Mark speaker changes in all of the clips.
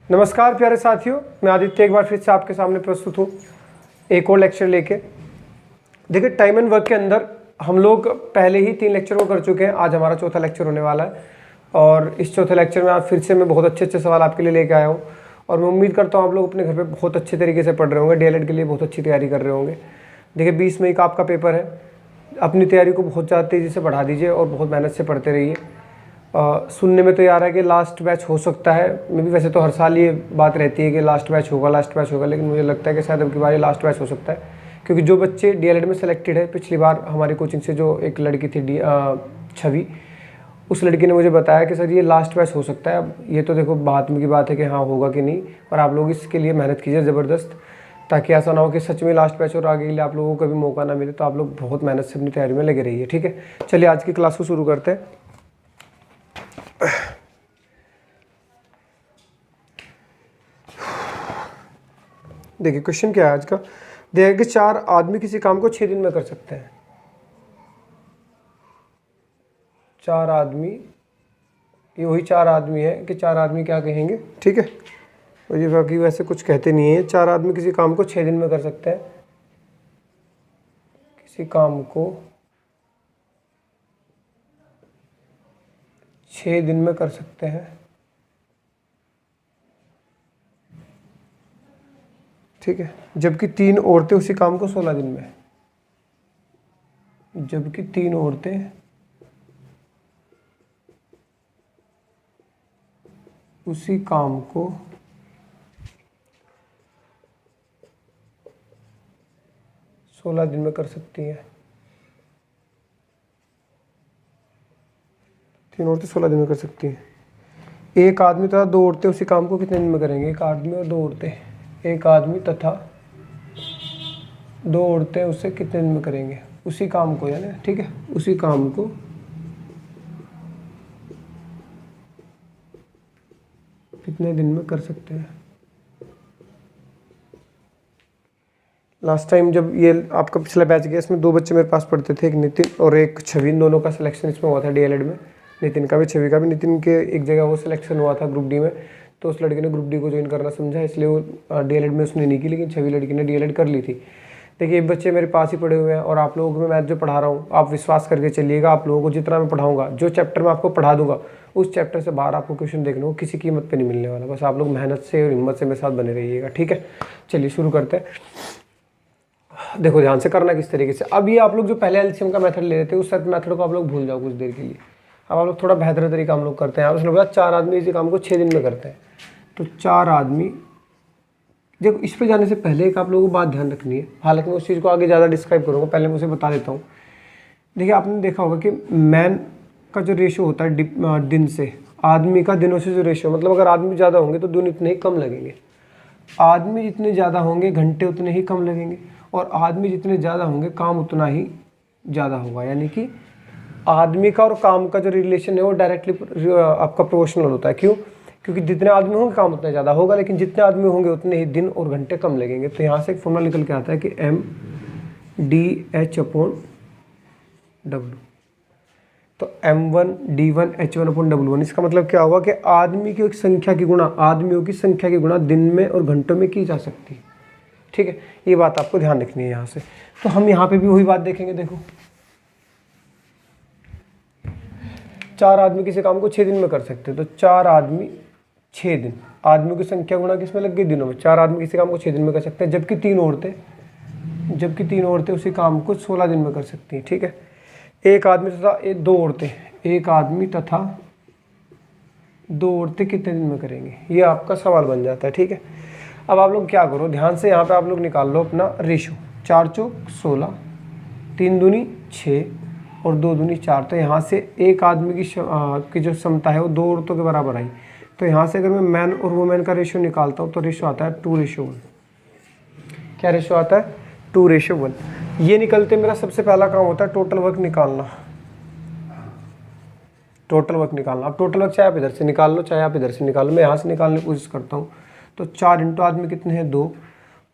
Speaker 1: नमस्कार प्यारे साथियों, मैं आदित्य एक बार फिर से आपके सामने प्रस्तुत हूँ एक और लेक्चर लेके। देखिए, टाइम एंड वर्क के अंदर हम लोग पहले ही 3 लेक्चर को कर चुके हैं। आज हमारा चौथा लेक्चर होने वाला है और इस चौथे लेक्चर में आज फिर से मैं बहुत अच्छे सवाल आपके लिए लेके आया हूँ और मैं उम्मीद करता हूँ आप लोग अपने घर पे बहुत अच्छे तरीके से पढ़ रहे होंगे, डीएलएड के लिए बहुत अच्छी तैयारी कर रहे होंगे। देखिए, 20 मई का आपका पेपर है। अपनी तैयारी को बहुत ज़्यादा तेज़ी से बढ़ा दीजिए और बहुत मेहनत से पढ़ते रहिए। सुनने में तो यार है कि लास्ट बैच हो सकता है। मैं भी वैसे तो हर साल ये बात रहती है कि लास्ट बैच होगा, लेकिन मुझे लगता है कि शायद अब की बार ये लास्ट बैच हो सकता है, क्योंकि जो बच्चे डीएलएड में सेलेक्टेड है, पिछली बार हमारी कोचिंग से जो एक लड़की थी छवि, उस लड़की ने मुझे बताया कि सर ये लास्ट बैच हो सकता है। अब ये तो देखो बात में की बात है कि हाँ होगा कि नहीं, और आप लोग इसके लिए मेहनत कीजिए ज़बरदस्त, ताकि ऐसा ना हो कि सच में लास्ट बैच और आगे के लिए आप लोगों को कभी मौका ना मिले। तो आप लोग बहुत मेहनत से अपनी तैयारी में लगे रहिए, ठीक है। चलिए आज की क्लास को शुरू करते हैं। देखिए क्वेश्चन क्या है आज का। देखिए कि 4 आदमी किसी काम को 6 दिन में कर सकते हैं। 4 आदमी, ये वही 4 आदमी है कि 4 आदमी क्या कहेंगे, ठीक है। और ये बाकी वैसे कुछ कहते नहीं है। 4 आदमी किसी काम को 6 दिन में कर सकते हैं। किसी काम को 6 दिन में कर सकते हैं, ठीक है। जबकि 3 औरतें उसी काम को 16 दिन में, जबकि 3 औरतें उसी काम को 16 दिन में कर सकती हैं। 3 औरतें 16 दिन में कर सकती हैं। एक आदमी तथा 2 औरतें उसी काम को कितने दिन में करेंगे। एक आदमी और 2 औरतें, एक आदमी तथा 2 औरतें उससे कितने दिन में करेंगे उसी काम को, यानी ठीक है, उसी काम को कितने दिन में कर सकते हैं। लास्ट टाइम जब ये आपका पिछला बैच गया, इसमें 2 बच्चे मेरे पास पढ़ते थे, एक नितिन और एक छवि। दोनों का सिलेक्शन इसमें हुआ था डीएलएड में, नितिन का भी छवि का भी। नितिन के एक जगह वो सिलेक्शन हुआ था ग्रुप डी में, तो उस लड़के ने ग्रुप डी को ज्वाइन करना समझा, इसलिए वो डीएलएड में उसने नहीं की, लेकिन छवि लड़की ने डीएलएड कर ली थी। देखिए बच्चे मेरे पास ही पढ़े हुए हैं और आप लोगों को मैं मैथ जो पढ़ा रहा हूँ, आप विश्वास करके चलिएगा। आप लोगों को जितना मैं पढ़ाऊँगा, जो चैप्टर मैं आपको पढ़ा दूंगा, उस चैप्टर से बाहर आपको क्वेश्चन देखने को किसी कीमत पे नहीं मिलने वाला। बस आप लोग मेहनत से और हिम्मत से मेरे साथ बने रहिएगा, ठीक है। चलिए शुरू करते हैं। देखो ध्यान से करना किस तरीके से। अब ये आप लोग जो पहले एलसीएम का मेथड ले रहे थे, उस मेथड को आप लोग भूल जाओ कुछ देर के लिए। अब आप लोग थोड़ा बेहतर तरीका हम लोग करते हैं। उसने बोला 4 आदमी इसी काम को 6 दिन में करते हैं, तो 4 आदमी। देखो इस पे जाने से पहले एक आप लोगों को बात ध्यान रखनी है, हालांकि मैं उस चीज़ को आगे ज़्यादा डिस्क्राइब करूँगा, पहले मैं उसे बता देता हूँ। देखिए आपने देखा होगा कि मैन का जो रेशो होता है दिन से, आदमी का दिनों से जो रेशो, मतलब अगर आदमी ज़्यादा होंगे तो दिन इतने ही कम लगेंगे। आदमी जितने ज़्यादा होंगे घंटे उतने ही कम लगेंगे, और आदमी जितने ज़्यादा होंगे काम उतना ही ज़्यादा होगा। यानी कि आदमी का और काम का जो रिलेशन है वो डायरेक्टली आपका प्रोपोर्शनल होता है। क्यों? क्योंकि जितने आदमी होंगे काम उतना ज़्यादा होगा, लेकिन जितने आदमी होंगे उतने ही दिन और घंटे कम लगेंगे। तो यहाँ से एक फॉर्मूला निकल के आता है कि MDH/W। तो M1D1H1/W1। इसका मतलब क्या होगा कि आदमी की संख्या की गुणा, आदमियों की संख्या की गुणा दिन में और घंटों में की जा सकती है, ठीक है। ये बात आपको ध्यान रखनी है यहाँ से। तो हम यहाँ पे भी वही बात देखेंगे। देखो 4 आदमी किसी काम को 6 दिन में कर सकते हैं, तो 4 आदमी 6 दिन, आदमियों की संख्या गुणा किसमें लग गई, दिनों में। 4 आदमी किसी काम को 6 दिन में कर सकते हैं, जबकि 3 औरतें उसी काम को 16 दिन में कर सकती हैं, ठीक है। एक आदमी तथा 2 औरतें, एक आदमी तथा 2 औरतें कितने दिन में करेंगे, ये आपका सवाल बन जाता है, ठीक है। अब आप लोग क्या करो, ध्यान से यहाँ पे आप लोग निकाल लो अपना रेशो। 4 चौक 16, 3 दूनी 6 और 2 दूनी 4। तो यहाँ से एक आदमी की जो क्षमता है वो 2 औरतों के बराबर आई। तो यहाँ से अगर मैं मैन और वुमेन का रेशो निकालता हूँ तो रेशो आता है 2:1। क्या रेशो आता है? 2:1। ये निकलते मेरा सबसे पहला काम होता है टोटल वर्क निकालना। टोटल वर्क निकालना। अब टोटल वर्क चाहे आप इधर से निकाल लो, चाहे आप इधर से निकाल लो, मैं यहाँ से निकालने की कोशिश करता हूँ। तो 4 इंटू आदमी कितने हैं 2,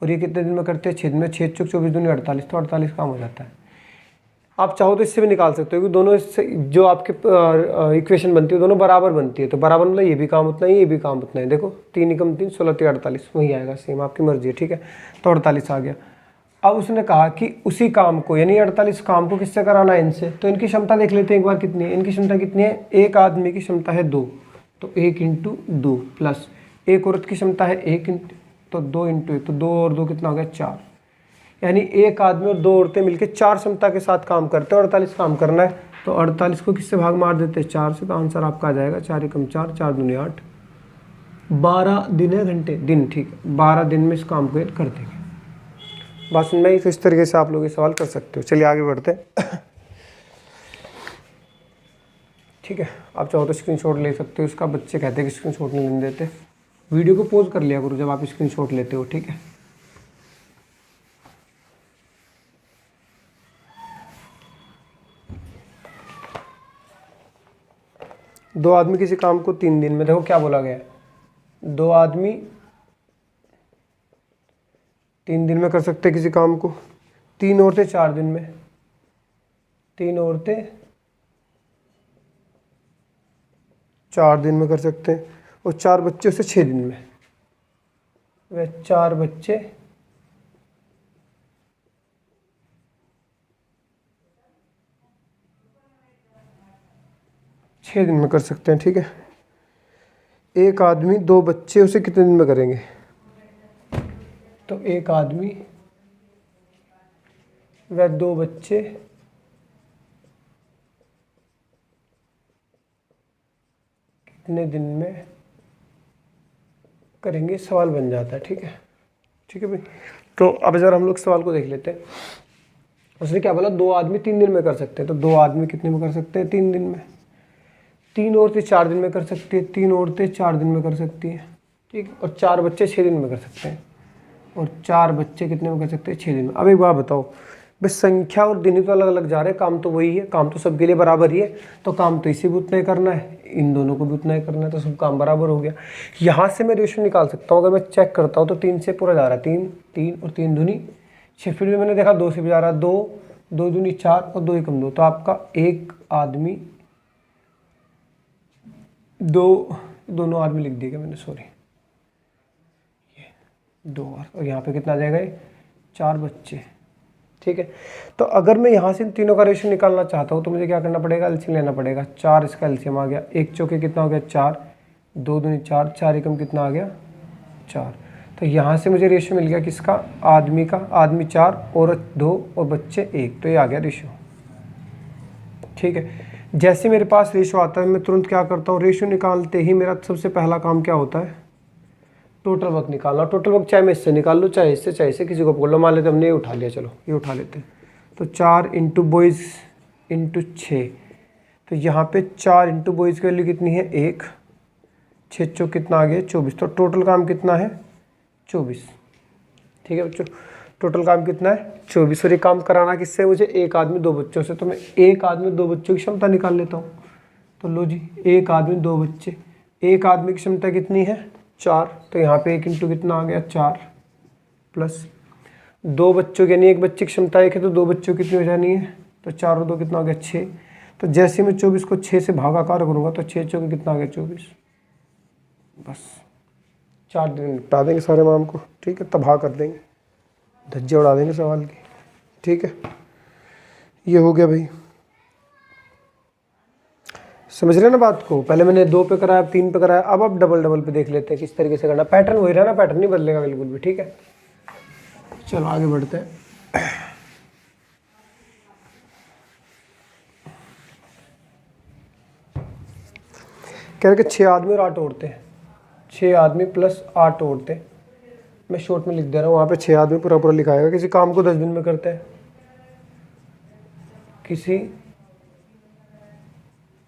Speaker 1: और ये कितने दिन में करते हैं 6 दिन में। 6 चौक 24 दूनी 48, तो 48 काम हो जाता है। आप चाहो तो इससे भी निकाल सकते हो कि दोनों इससे जो आपके इक्वेशन बनती है दोनों बराबर बनती है, तो बराबर मतलब ये भी काम उतना ही, ये भी काम उतना ही। देखो 3 एकम 3 16 3 48 वही आएगा सेम, आपकी मर्जी है, ठीक है। तो 48 आ गया। अब उसने कहा कि उसी काम को यानी 48 काम को किससे कराना है, इनसे। तो इनकी क्षमता देख लेते हैं एक बार कितनी है। इनकी क्षमता कितनी है, एक आदमी की क्षमता है 2, तो 1 × 2 प्लस एक औरत की क्षमता है 1 तो 2 × 1, तो 2 और 2 कितना हो गया 4। यानी एक आदमी और 2 औरतें मिलकर 4 क्षमता के साथ काम करते हैं। 48 काम करना है तो 48 को किससे भाग मार देते हैं, 4 से। तो आंसर आपका आ जाएगा 4 एकम 4 4 दूनी 8, 12 दिन है, घंटे दिन, ठीक है। 12 दिन में इस काम को कर देंगे। बात समझ में आई? तो इस तरीके से आप लोग ये सवाल कर सकते हो। चलिए आगे बढ़ते हैं। ठीक है, आप चाहो तो स्क्रीनशॉट ले सकते हो इसका। बच्चे कहते हैं कि स्क्रीनशॉट नहीं लेने देते। वीडियो को पॉज कर लिया करो जब आप स्क्रीनशॉट लेते हो, ठीक है। दो आदमी किसी काम को 3 दिन में, देखो क्या बोला गया है, 2 आदमी 3 दिन में कर सकते हैं किसी काम को, 3 औरतें 4 दिन में, 3 औरतें 4 दिन में कर सकते हैं, और 4 बच्चे उसे 6 दिन में। वह 4 बच्चे 6 दिन में कर सकते हैं, ठीक है। एक आदमी 2 बच्चे उसे कितने दिन में करेंगे, तो एक आदमी वह 2 बच्चे कितने दिन में करेंगे, सवाल बन जाता है, ठीक है। ठीक है भाई। तो अब जरा हम लोग सवाल को देख लेते हैं। उसने क्या बोला, 2 आदमी 3 दिन में कर सकते हैं, तो 2 आदमी कितने में कर सकते हैं, 3 दिन में। 3 औरतें 4 दिन में कर सकती है, 3 औरतें 4 दिन में कर सकती है, ठीक। और 4 बच्चे 6 दिन में कर सकते हैं, और 4 बच्चे कितने में कर सकते हैं, 6 दिन में। अब एक बात बताओ भाई, संख्या और दिन ही तो अलग अलग जा रहे हैं, काम तो वही है, काम तो सबके लिए बराबर ही है। तो काम तो इसे भी उतना ही करना है, इन दोनों को भी उतना ही करना है, तो सब काम बराबर हो गया। यहाँ से मैं रेशियो निकाल सकता हूँ। अगर मैं चेक करता हूँ तो 3 से पूरा जा रहा है, 3 3 और 3 दूनी 6। फिर भी मैंने देखा 2 से भी जा रहा है, 2 2 दूनी 4 और 2 एकम 2। तो आपका एक आदमी दोनों आदमी लिख दिएगा मैंने, सॉरी, ये 2 और यहाँ पे कितना आ जाएगा, 4 बच्चे, ठीक है। तो अगर मैं यहाँ से इन तीनों का रेशियो निकालना चाहता हूँ तो मुझे क्या करना पड़ेगा, एलसीएम लेना पड़ेगा। 4 इसका एलसीएम आ गया, 1 चौके कितना हो गया 4, 2 दूनी 4, 4 एकम कितना आ गया 4। तो यहाँ से मुझे रेशियो मिल गया किसका, आदमी का। आदमी 4, औरत 2 और बच्चे 1, तो ये आ गया रेशियो, ठीक है। जैसे मेरे पास रेशियो आता है मैं तुरंत क्या करता हूँ, रेशियो निकालते ही मेरा सबसे पहला काम क्या होता है, टोटल वर्क निकालना। टोटल वर्क चाहे मैं इससे निकाल लूँ, चाहे इससे, चाहे इससे, किसी को पकड़ लो। मान लेते हमने ये उठा लिया, चलो ये उठा लेते हैं। तो 4 इंटू बॉयज़ इंटू 6, तो यहाँ पे 4 इंटू बॉयज़ की वैल्यू कितनी है 1, 6 चौक कितना आ गया 24। तो टोटल काम कितना है 24, ठीक है बच्चों। टोटल काम कितना है 24। और ये काम कराना किससे मुझे, एक आदमी 2 बच्चों से। तो मैं एक आदमी 2 बच्चों की क्षमता निकाल लेता हूँ। तो लो जी, एक आदमी 2 बच्चे, एक आदमी की क्षमता कितनी है 4, तो यहाँ पे 1 इंटू कितना आ गया 4 प्लस 2 बच्चों की, यानी एक बच्चे की क्षमता 1 है, तो 2 बच्चों कितनी हो जानी है, तो 4 और 2 कितना हो गया 6। तो जैसे मैं 24 को 6 से भागाकार करूँगा तो 6 चौके कितना आ गया 24। बस 4 दिन निपटा देंगे सारे काम को, ठीक है। तबाह कर देंगे, धज्जे उड़ा देंगे सवाल की, ठीक है। ये हो गया भाई, समझ रहे ना बात को। पहले मैंने 2 पे कराया, 3 पे कराया, अब डबल डबल पे देख लेते हैं किस तरीके से करना। पैटर्न वही रहना, पैटर्न नहीं बदलेगा बिल्कुल भी, ठीक है। चलो आगे बढ़ते हैं। कह रहे कि 6 आदमी और 8 औरतें, 6 आदमी प्लस 8 औरतें। मैं शॉर्ट में लिख दे रहा हूँ, वहाँ पे 6 आदमी पूरा पूरा लिखाएगा। किसी काम को 10 दिन में करते हैं, किसी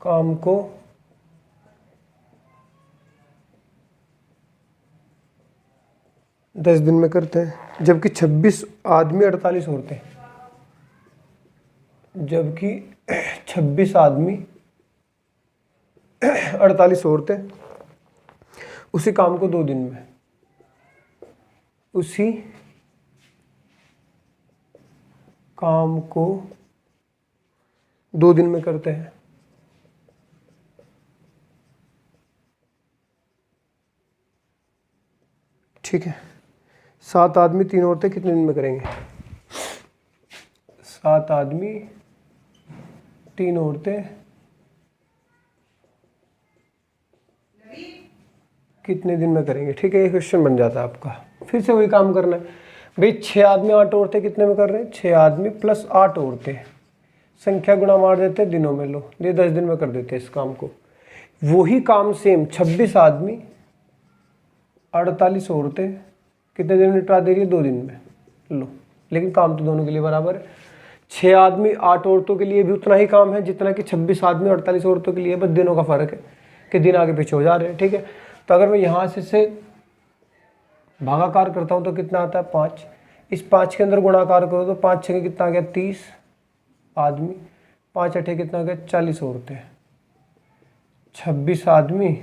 Speaker 1: काम को 10 दिन में करते हैं, जबकि 26 आदमी 48 औरतें, जबकि 26 आदमी 48 औरतें उसी काम को 2 दिन में, उसी काम को 2 दिन में करते हैं। ठीक है, 7 आदमी 3 औरतें कितने दिन में करेंगे? 7 आदमी 3 औरतें कितने दिन में करेंगे? ठीक है, ये क्वेश्चन बन जाता है आपका। फिर से वही काम करना है भाई। 6 आदमी 8 औरतें कितने में कर रहे हैं? 6 आदमी प्लस 8 औरतें, संख्या गुणा मार देते हैं दिनों में, लो ये 10 दिन में कर देते हैं इस काम को। वही काम सेम 26 आदमी 48 औरतें कितने दिन में निपटा दे रही है? 2 दिन में, लो। लेकिन काम तो दोनों के लिए बराबर है। 6 आदमी 8 औरतों के लिए भी उतना ही काम है जितना कि 26 आदमी 48 औरतों के लिए, बस दिनों का फर्क है कि दिन आगे पीछे हो जा रहे हैं। ठीक है, तो अगर मैं यहाँ से भागाकार करता हूँ तो कितना आता है? 5। इस 5 के अंदर गुणाकार करो तो 5 छः कितना आ गया? 30 आदमी, 5 अठे कितना आ गया? 40 औरतें, 26 आदमी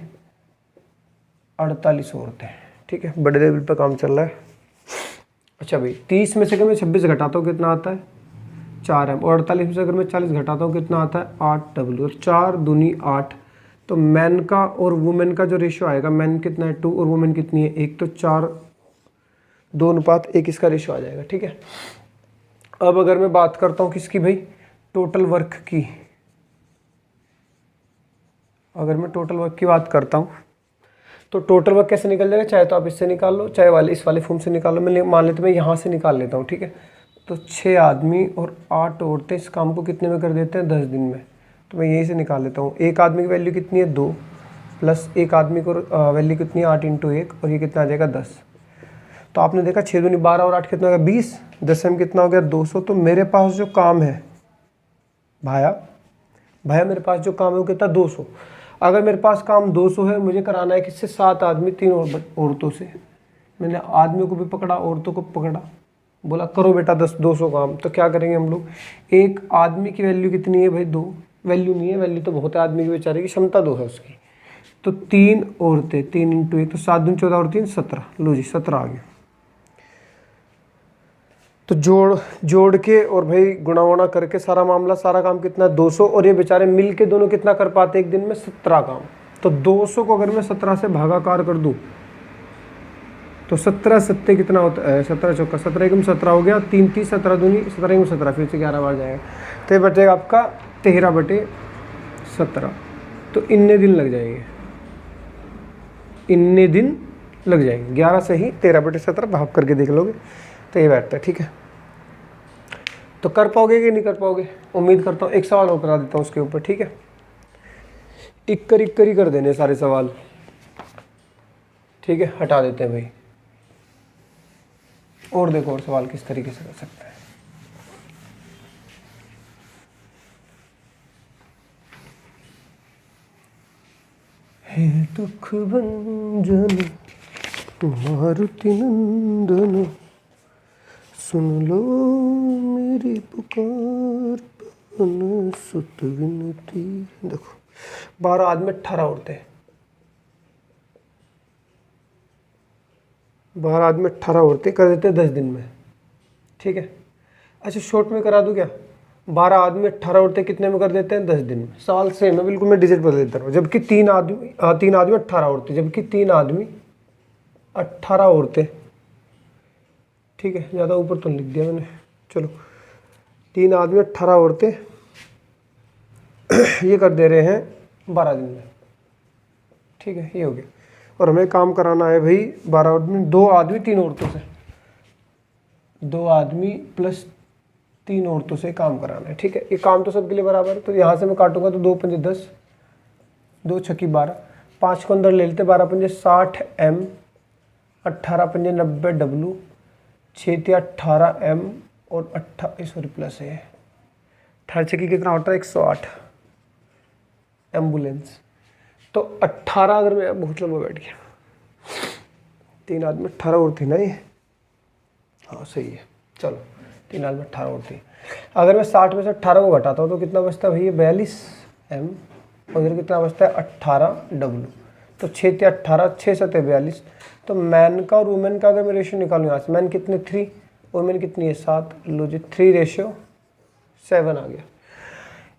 Speaker 1: 48 औरतें। ठीक है, बड़े लेवल पर काम चल रहा है। अच्छा भाई, 30 में से अगर मैं 26 घटाता हूँ कितना आता है? 4m। और 48 में से अगर मैं 40 घटाता हूँ कितना आता है? 8w। और 4 दूनी 8, तो मैन का और वुमेन का जो रेशियो आएगा, मैन कितना है? 2 और वुमेन कितनी है? 1, तो 4 2:1 इसका रेशियो आ जाएगा। ठीक है, अब अगर मैं बात करता हूँ किसकी भाई? टोटल वर्क की। अगर मैं टोटल वर्क की बात करता हूँ तो टोटल वर्क कैसे निकल जाएगा? चाहे तो आप इससे निकाल लो, चाहे इस वाले फॉर्म से निकाल लो। मैं मान लेते मैं यहाँ से निकाल लेता हूँ। ठीक है, तो 6 आदमी और 8 औरतें इस काम को कितने में कर देते हैं? 10 दिन में। तो मैं यहीं से निकाल लेता हूँ। एक आदमी की वैल्यू कितनी है? 2, प्लस एक आदमी को वैल्यू कितनी है? 8 × 1, और ये कितना आ जाएगा? 10। तो आपने देखा 6 दूनी 12 और 8 कितना हो गया? 20। 10 में कितना हो गया? 200। तो मेरे पास जो काम है भाया मेरे पास जो काम है वो कितना? 200। अगर मेरे पास काम 200 है, मुझे कराना है किससे? 7 आदमी 3 औरतों से। मैंने आदमियों को भी पकड़ा, औरतों को पकड़ा, बोला करो बेटा 200 काम। तो क्या करेंगे हम लोग? एक आदमी की वैल्यू कितनी है भाई? 2। वैल्यू नहीं है, वैल्यू तो बहुत है आदमी की, बेचारे की क्षमता 2 है उसकी। तो 3 औरतें, 3 × 1, तो 7 दूनी 14 और 3 17। लो जी 17 आ गया। तो जोड़ के और भाई गुणा वुणा करके सारा मामला, सारा काम कितना? 200। और ये बेचारे मिल के दोनों कितना कर पाते एक दिन में? 17 काम। तो 200 को अगर मैं 17 से भागाकार कर दूं तो 17 सत्ते कितना होता है? 17 चौका 17 एकम 17 हो गया। 3 30 17 दूनी 17 एकम 17, फिर से 11 बार जाएगा। तो ये बचेगा आपका 13/17। तो इतने दिन लग जाएंगे, इतने दिन लग जाएंगे। 11 से ही 13/17 भाग करके देख लोगे तो ये बैठता है। ठीक है, तो कर पाओगे कि नहीं कर पाओगे? उम्मीद करता हूँ। एक सवाल और करा देता हूँ उसके ऊपर। ठीक है, इक्कर ही कर देने सारे सवाल। ठीक है, हटा देते हैं भाई। और देखो और सवाल किस तरीके से कर सकते हैं। हे दुख भंजन मारुति नंदन, सुन लो मेरी पुकार, पवन सुत विनती। देखो 12 आदमी 18 औरतें, 12 आदमी 18 औरतें कर देते हैं 10 दिन में। ठीक है, अच्छा शॉर्ट में करा दूं क्या? 12 आदमी 18 औरतें कितने में कर देते हैं? 10 दिन में। सवाल सेम है बिल्कुल, मैं डिजिट बदल देता हूँ। जबकि 3 आदमी 18 औरतें, जबकि 3 आदमी 18 औरतें। ठीक है, ज़्यादा ऊपर तो लिख दिया मैंने, चलो। 3 आदमी 18 औरतें ये कर दे रहे हैं 12 दिन में। ठीक है, ये हो गया। और हमें काम कराना है भाई 12 आदमी, 2 आदमी 3 औरतों से, 2 आदमी प्लस 3 औरतों से काम कराना है। ठीक है, ये काम तो सबके लिए बराबर है। तो यहाँ से मैं काटूंगा तो 2 पंजे 10, 2 छक्की 12, 5 को अंदर ले लेते, 12 पंजे 60 m, 18 पंजे 90 w, 6 18 m और 18 प्लस है 18 छक्की कितना होता है? 108 एम्बुलेंस। तो 18 अगर मैं बहुत लंबा बैठ गया, 3 आदमी 18 और थी ना ये, हाँ सही है। चलो 3 आदमी 18 और थी। अगर मैं 60 में से 18 को घटाता हूँ तो कितना बचता है भैया? 42 m, और इधर कितना बचता है? 18 w। तो 6 18, 6 7 42। तो मैन का और वुमेन का अगर मैं रेशियो निकालूँ यहाँ से, मैन कितने 3, वुमेन कितनी है 7, लो जी 3:7 आ गया।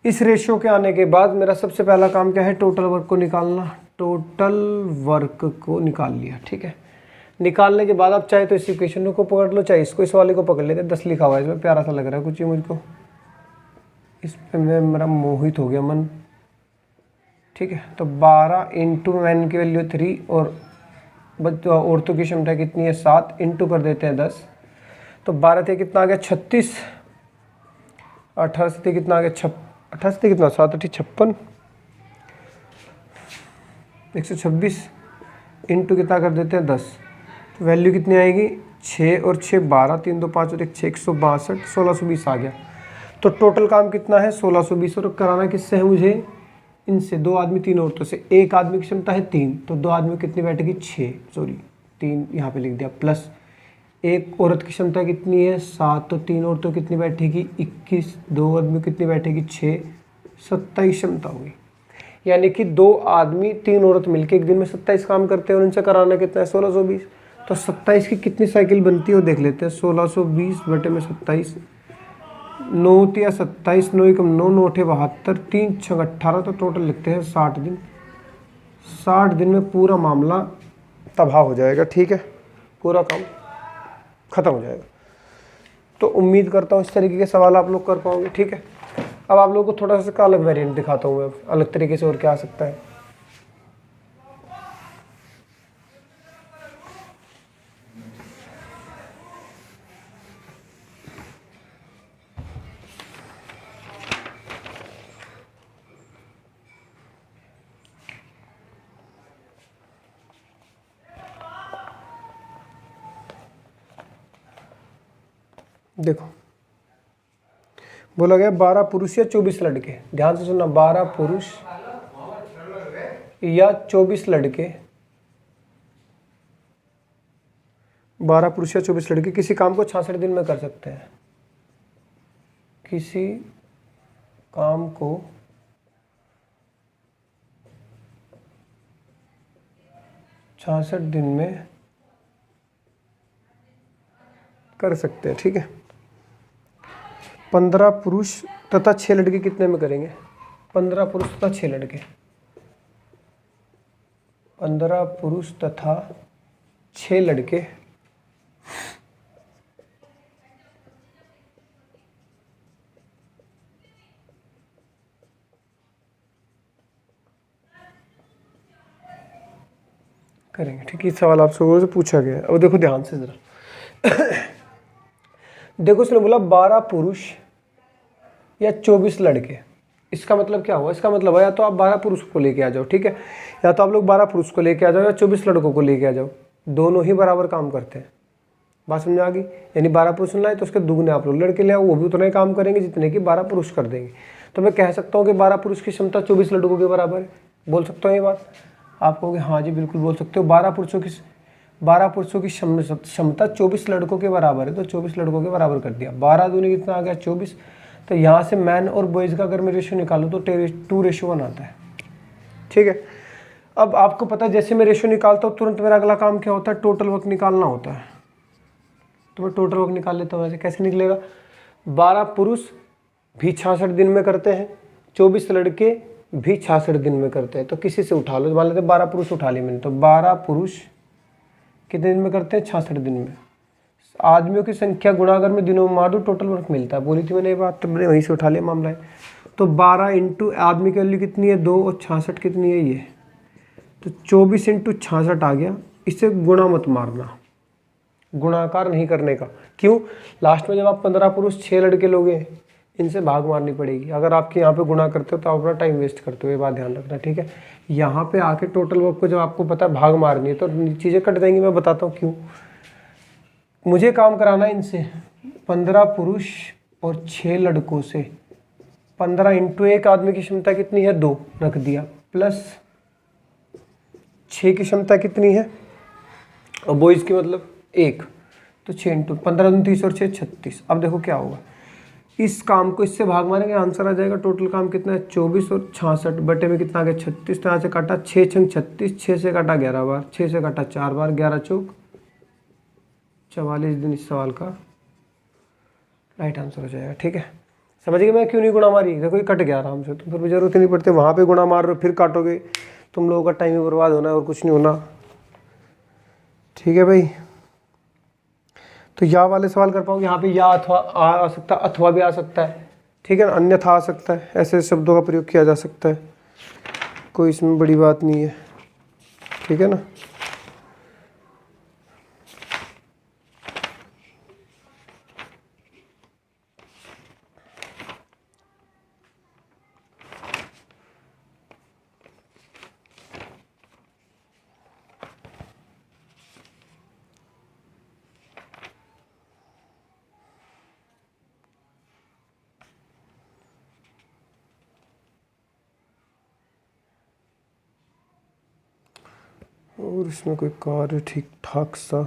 Speaker 1: इस रेशियो के आने के बाद मेरा सबसे पहला काम क्या है, टोटल वर्क को निकालना। टोटल वर्क को निकाल लिया, ठीक है। निकालने के बाद आप चाहे तो इस इक्वेशन को पकड़ लो, चाहे इसको, इस वाले को पकड़ लेते। 10 लिखा हुआ है इसमें, प्यारा सा लग रहा है कुछ ये मुझको, इस पे मैं मेरा मोहित हो गया मन, ठीक है। तो 12 इंटू मैन की वैल्यू 3 और औरतों की क्षमता कितनी है 7, इंटू कर देते हैं 10। तो 12 से कितना आ गया 36, 18 से कितना आ गया 18 से कितना 7 8 56, 126 इंटू कितना कर देते हैं 10। तो वैल्यू कितनी आएगी 6 और 6 12, 3 2 5 और 1 6, 162, 1620 आ गया। तो टोटल काम कितना है 1620, और कराना किससे है मुझे, इनसे, 2 आदमी 3 औरतों से। एक आदमी की क्षमता है 3, तो 2 आदमी कितनी बैठेगी 6, सॉरी 3 यहाँ पे लिख दिया, प्लस एक औरत की क्षमता कितनी है 7, तो 3 औरतों कितनी बैठेगी 21, 2 आदमी कितनी बैठेगी 6, 27 क्षमता होगी। यानी कि 2 आदमी 3 औरत मिलकर एक दिन में 27 काम करते हैं और उनसे कराना कितना है 1620। तो 27 की कितनी साइकिल बनती है वो देख लेते हैं। 1620 बटे में 27, 9 या 27, 9 कम 9, 9 72, 3 6 18, तो टोटल लिखते हैं 60 दिन। 60 दिन में पूरा मामला तबाह हो जाएगा, ठीक है, पूरा काम खत्म हो जाएगा। तो उम्मीद करता हूँ इस तरीके के सवाल आप लोग कर पाओगे, ठीक है। अब आप लोगों को थोड़ा सा अलग वेरिएंट दिखाता हूँ मैं, अलग तरीके से और क्या आ सकता है। देखो बोला गया 12 पुरुष या 24 लड़के, ध्यान से सुनना, 12 पुरुष या 24 लड़के, 12 पुरुष या 24 लड़के किसी काम को 66 दिन में कर सकते हैं। किसी काम को 66 दिन में कर सकते हैं, ठीक है। 15 पुरुष तथा 6 लड़के कितने में करेंगे, 15 पुरुष तथा 6 लड़के, 15 पुरुष तथा 6 लड़के करेंगे, ठीक है। सवाल आपसे लोगों से पूछा गया है। अब देखो ध्यान से जरा देखो, उसने बोला 12 पुरुष या 24 लड़के। इसका मतलब क्या हुआ, इसका मतलब है या तो आप 12 पुरुष को लेके आ जाओ, ठीक है, या तो आप लोग 12 पुरुष को लेके आ जाओ या 24 लड़कों को लेके आ जाओ, दोनों ही बराबर काम करते हैं। बात समझ आ गई। यानी 12 पुरुष लाए तो उसके दुगने आप लोग लड़के ले आओ, वो भी उतना ही काम करेंगे जितने कि 12 पुरुष कर देंगे। तो मैं कह सकता हूँ कि 12 पुरुष की क्षमता 24 लड़कों के बराबर है। बोल सकता हूँ ये बात, आप कहोगे हाँ जी बिल्कुल बोल सकते हो। 12 पुरुषों की क्षमता 24 लड़कों के बराबर है, तो 24 लड़कों के बराबर कर दिया। 12 दूनी कितना आ गया 24। तो यहाँ से मैन और बॉयज़ का अगर मैं रेशियो निकालूँ तो 2:1 आता है, ठीक है। अब आपको पता है जैसे मैं रेशियो निकालता हूँ तुरंत मेरा अगला काम क्या होता है, टोटल वर्क निकालना होता है। तो मैं टोटल वर्क निकाल लेता हूँ। वैसे कैसे निकलेगा, 12 पुरुष भी 66 दिन में करते हैं, 24 लड़के भी 66 दिन में करते हैं। तो किसी से उठा लो, मान लेते 12 पुरुष उठा लिए मैंने, तो 12 पुरुष कितने दिन में करते हैं 66 दिन में। आदमियों की संख्या गुणा अगर मैं दिनों में मार दूँ टोटल वर्क मिलता है। बोली थी मैंने ये बात, तो मैंने वहीं से उठा लिया मामला है। तो 12 इंटू आदमी की वैल्यू कितनी है 2 और 66 कितनी है ये, तो 24 इंटू 66 आ गया। इससे गुणा मत मारना, गुणाकार नहीं करने का। क्यों, लास्ट में जब आप 15 पुरुष 6 लड़के लोगे इनसे भाग मारनी पड़ेगी। अगर आपके यहाँ पे गुणा करते हो तो आप अपना टाइम वेस्ट करते हो, ये बात ध्यान रखना, ठीक है। यहाँ पे आके टोटल वर्क को जब आपको पता है भाग मारनी है तो चीज़ें कट जाएंगी। मैं बताता हूँ क्यों। मुझे काम कराना है इनसे 15 पुरुष और 6 लड़कों से। 15 इंटू एक आदमी की क्षमता कितनी है 2 रख दिया, प्लस 6 की क्षमता कितनी है और बॉयज़ की मतलब 1, तो 6 इंटू 15 दूनी 30 और 6 36। अब देखो क्या होगा, इस काम को इससे भाग मारेंगे, आंसर आ जाएगा टोटल काम कितना है 24 और 66 बटे में कितना आ गया 36। तो यहाँ से काटा 6 छंग 36, 6 से काटा 11 बार, 6 से काटा 4 बार, 11 चौक 44 दिन इस सवाल का राइट आंसर हो जाएगा, ठीक है। समझ गए मैं क्यों नहीं गुणा मारी? देखो ये कट गया आराम से, तो फिर जरूरत ही नहीं पड़ती वहाँ पे गुणा मार रहे हो फिर काटोगे, तुम लोगों का टाइम ही बर्बाद होना है और कुछ नहीं होना। ठीक है भाई, तो या वाले सवाल कर पाओगे? यहाँ पे या अथवा आ सकता है, अथवा भी आ सकता है, ठीक है ना, अन्यथा आ सकता है, ऐसे शब्दों का प्रयोग किया जा सकता है, कोई इसमें बड़ी बात नहीं है। ठीक है ना। और इसमें कोई कार्य ठीक ठाक सा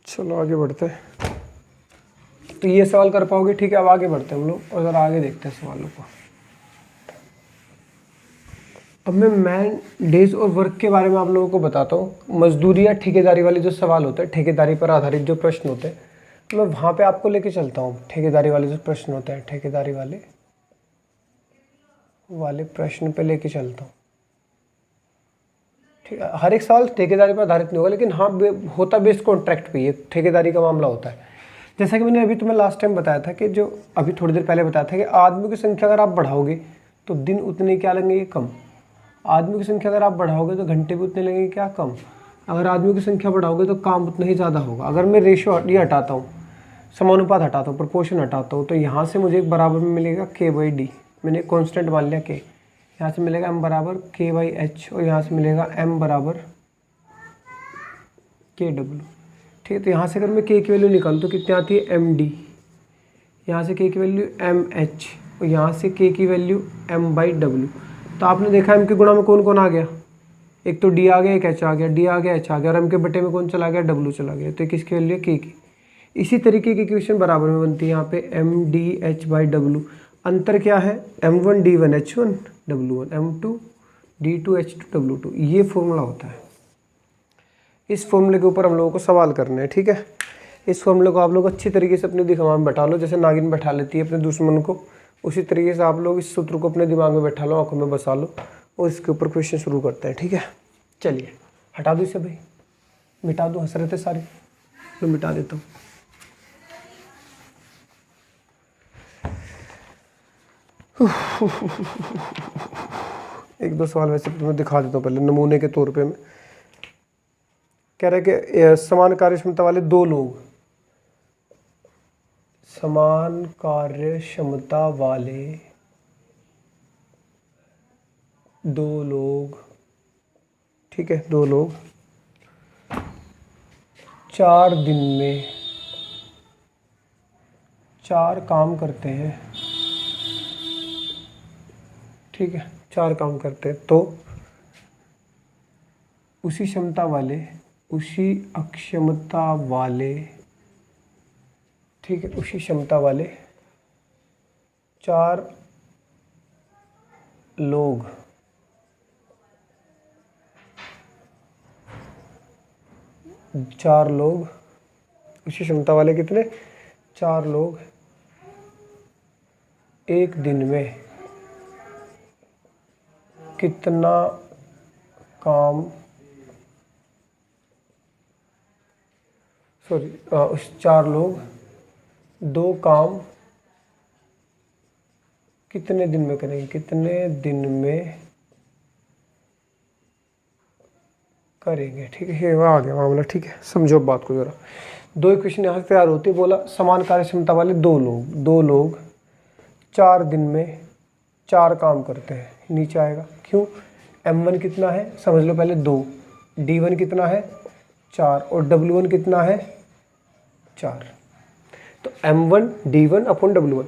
Speaker 1: चलो आगे बढ़ते हैं। तो ये सवाल कर पाओगे, ठीक है। अब आगे बढ़ते हैं हम लोग और ज़रा आगे देखते हैं सवालों को। अब मैं मैन डेज और वर्क के बारे में आप लोगों को बताता हूँ। मजदूरी या ठेकेदारी वाले जो सवाल होते हैं, ठेकेदारी पर आधारित जो प्रश्न होते हैं, तो मैं वहाँ पे आपको लेके चलता हूँ। ठेकेदारी वाले जो प्रश्न होते हैं, ठेकेदारी वाले प्रश्न पे लेके चलता हूँ। ठीक है, हर एक सवाल ठेकेदारी पर आधारित नहीं होगा, लेकिन हाँ होता बेस्ड कॉन्ट्रैक्ट पे, ये ठेकेदारी का मामला होता है। जैसा कि मैंने अभी तुम्हें लास्ट टाइम बताया था कि जो अभी थोड़ी देर पहले बताया था कि आदमियों की संख्या अगर आप बढ़ाओगे तो दिन उतने क्या लगेंगे, कम। आदमियों की संख्या अगर आप बढ़ाओगे तो घंटे भी उतने लगेंगे क्या, कम। अगर आदमियों की संख्या बढ़ाओगे तो काम उतना ही ज़्यादा होगा। अगर मैं रेशियो ये हटाता हूँ, समानुपात हटाता हूँ, प्रोपोर्शन हटाता हूँ, तो यहाँ से मुझे एक बराबर में मिलेगा k/d। मैंने कॉन्स्टेंट मान लिया k। यहाँ से मिलेगा m बराबर k/h और यहाँ से मिलेगा m बराबर kw। ठीक है, तो यहाँ से अगर मैं k की वैल्यू निकालूँ तो कितनी आती है, md। यहाँ से k की वैल्यू mh और यहाँ से k की वैल्यू m/w। तो आपने देखा m के गुणा में कौन कौन आ गया, एक तो d आ गया, एक h आ गया, d आ गया, h आ गया, और m के बटे में कौन चला गया, w चला गया। तो किसकी वैल्यू है, k की। इसी तरीके की इक्वेशन बराबर में बनती है यहाँ पे mdh/w। अंतर क्या है, m1 d1 h1 w1, m2 d2 h2 w2। ये फॉर्मूला होता है। इस फॉर्मूले के ऊपर हम लोगों को सवाल करने हैं। ठीक है, इस फॉर्मूले को आप लोग अच्छी तरीके से अपने दिमाग में बैठा लो, जैसे नागिन बैठा लेती है अपने दुश्मन को, उसी तरीके से आप लोग इस सूत्र को अपने दिमाग में बैठा लो, आंखों में बसा लो और इसके ऊपर क्वेश्चन शुरू करते हैं। ठीक है, चलिए हटा दो इसे भाई, मिटा दो, हंस रहे थे सारे, तो मिटा देता हूँ। एक दो सवाल वैसे तुम्हें दिखा देता हूँ पहले नमूने के तौर पे। मैं कह रहा है कि समान कार्य क्षमता वाले दो लोग, समान कार्य क्षमता वाले दो लोग, ठीक है, दो लोग 4 दिन में 4 काम करते हैं। ठीक है, 4 काम करते हैं, तो उसी अक्षमता वाले, ठीक है, उसी क्षमता वाले 4 लोग उसी क्षमता वाले कितने, 4 लोग एक दिन में कितना काम, उस 4 लोग 2 काम कितने दिन में करेंगे, कितने दिन में करेंगे। ठीक है, ये आ गया मामला। ठीक है, समझो बात को जरा। 2 इक्वेशन यहाँ से तैयार होती है। बोला समान कार्य क्षमता वाले दो लोग 4 दिन में 4 काम करते हैं। नीचे आएगा, क्यों, m1 कितना है समझ लो पहले 2, d1 कितना है 4 और w1 कितना है 4। तो m1 d1 अपॉन w1।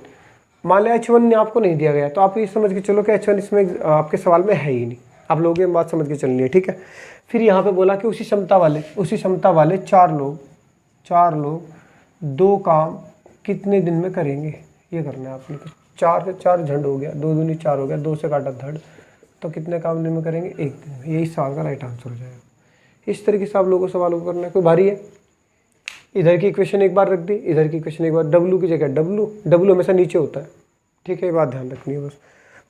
Speaker 1: मान लिया h1 ने आपको नहीं दिया गया, तो आप ये समझ के चलो कि h1 इसमें आपके सवाल में है ही नहीं। आप लोगों की बात समझ के चलनी है, ठीक है। फिर यहाँ पे बोला कि उसी क्षमता वाले चार लोग 2 काम कितने दिन में करेंगे, ये करना है आपने। तो 4 से 4 झंड हो गया, 2 दूनी 4 हो गया, 2 से काटा धड़, तो कितने काम दिन में करेंगे, 1 दिन में। यही सवाल का राइट आंसर हो जाएगा। इस तरीके से आप लोगों को सवालों को करना है। कोई भारी है? इधर की इक्वेशन एक बार रख दी, इधर की इक्वेशन एक बार, डब्लू की जगह डब्लू हमेशा नीचे होता है, ठीक है, ये बात ध्यान रखनी है बस।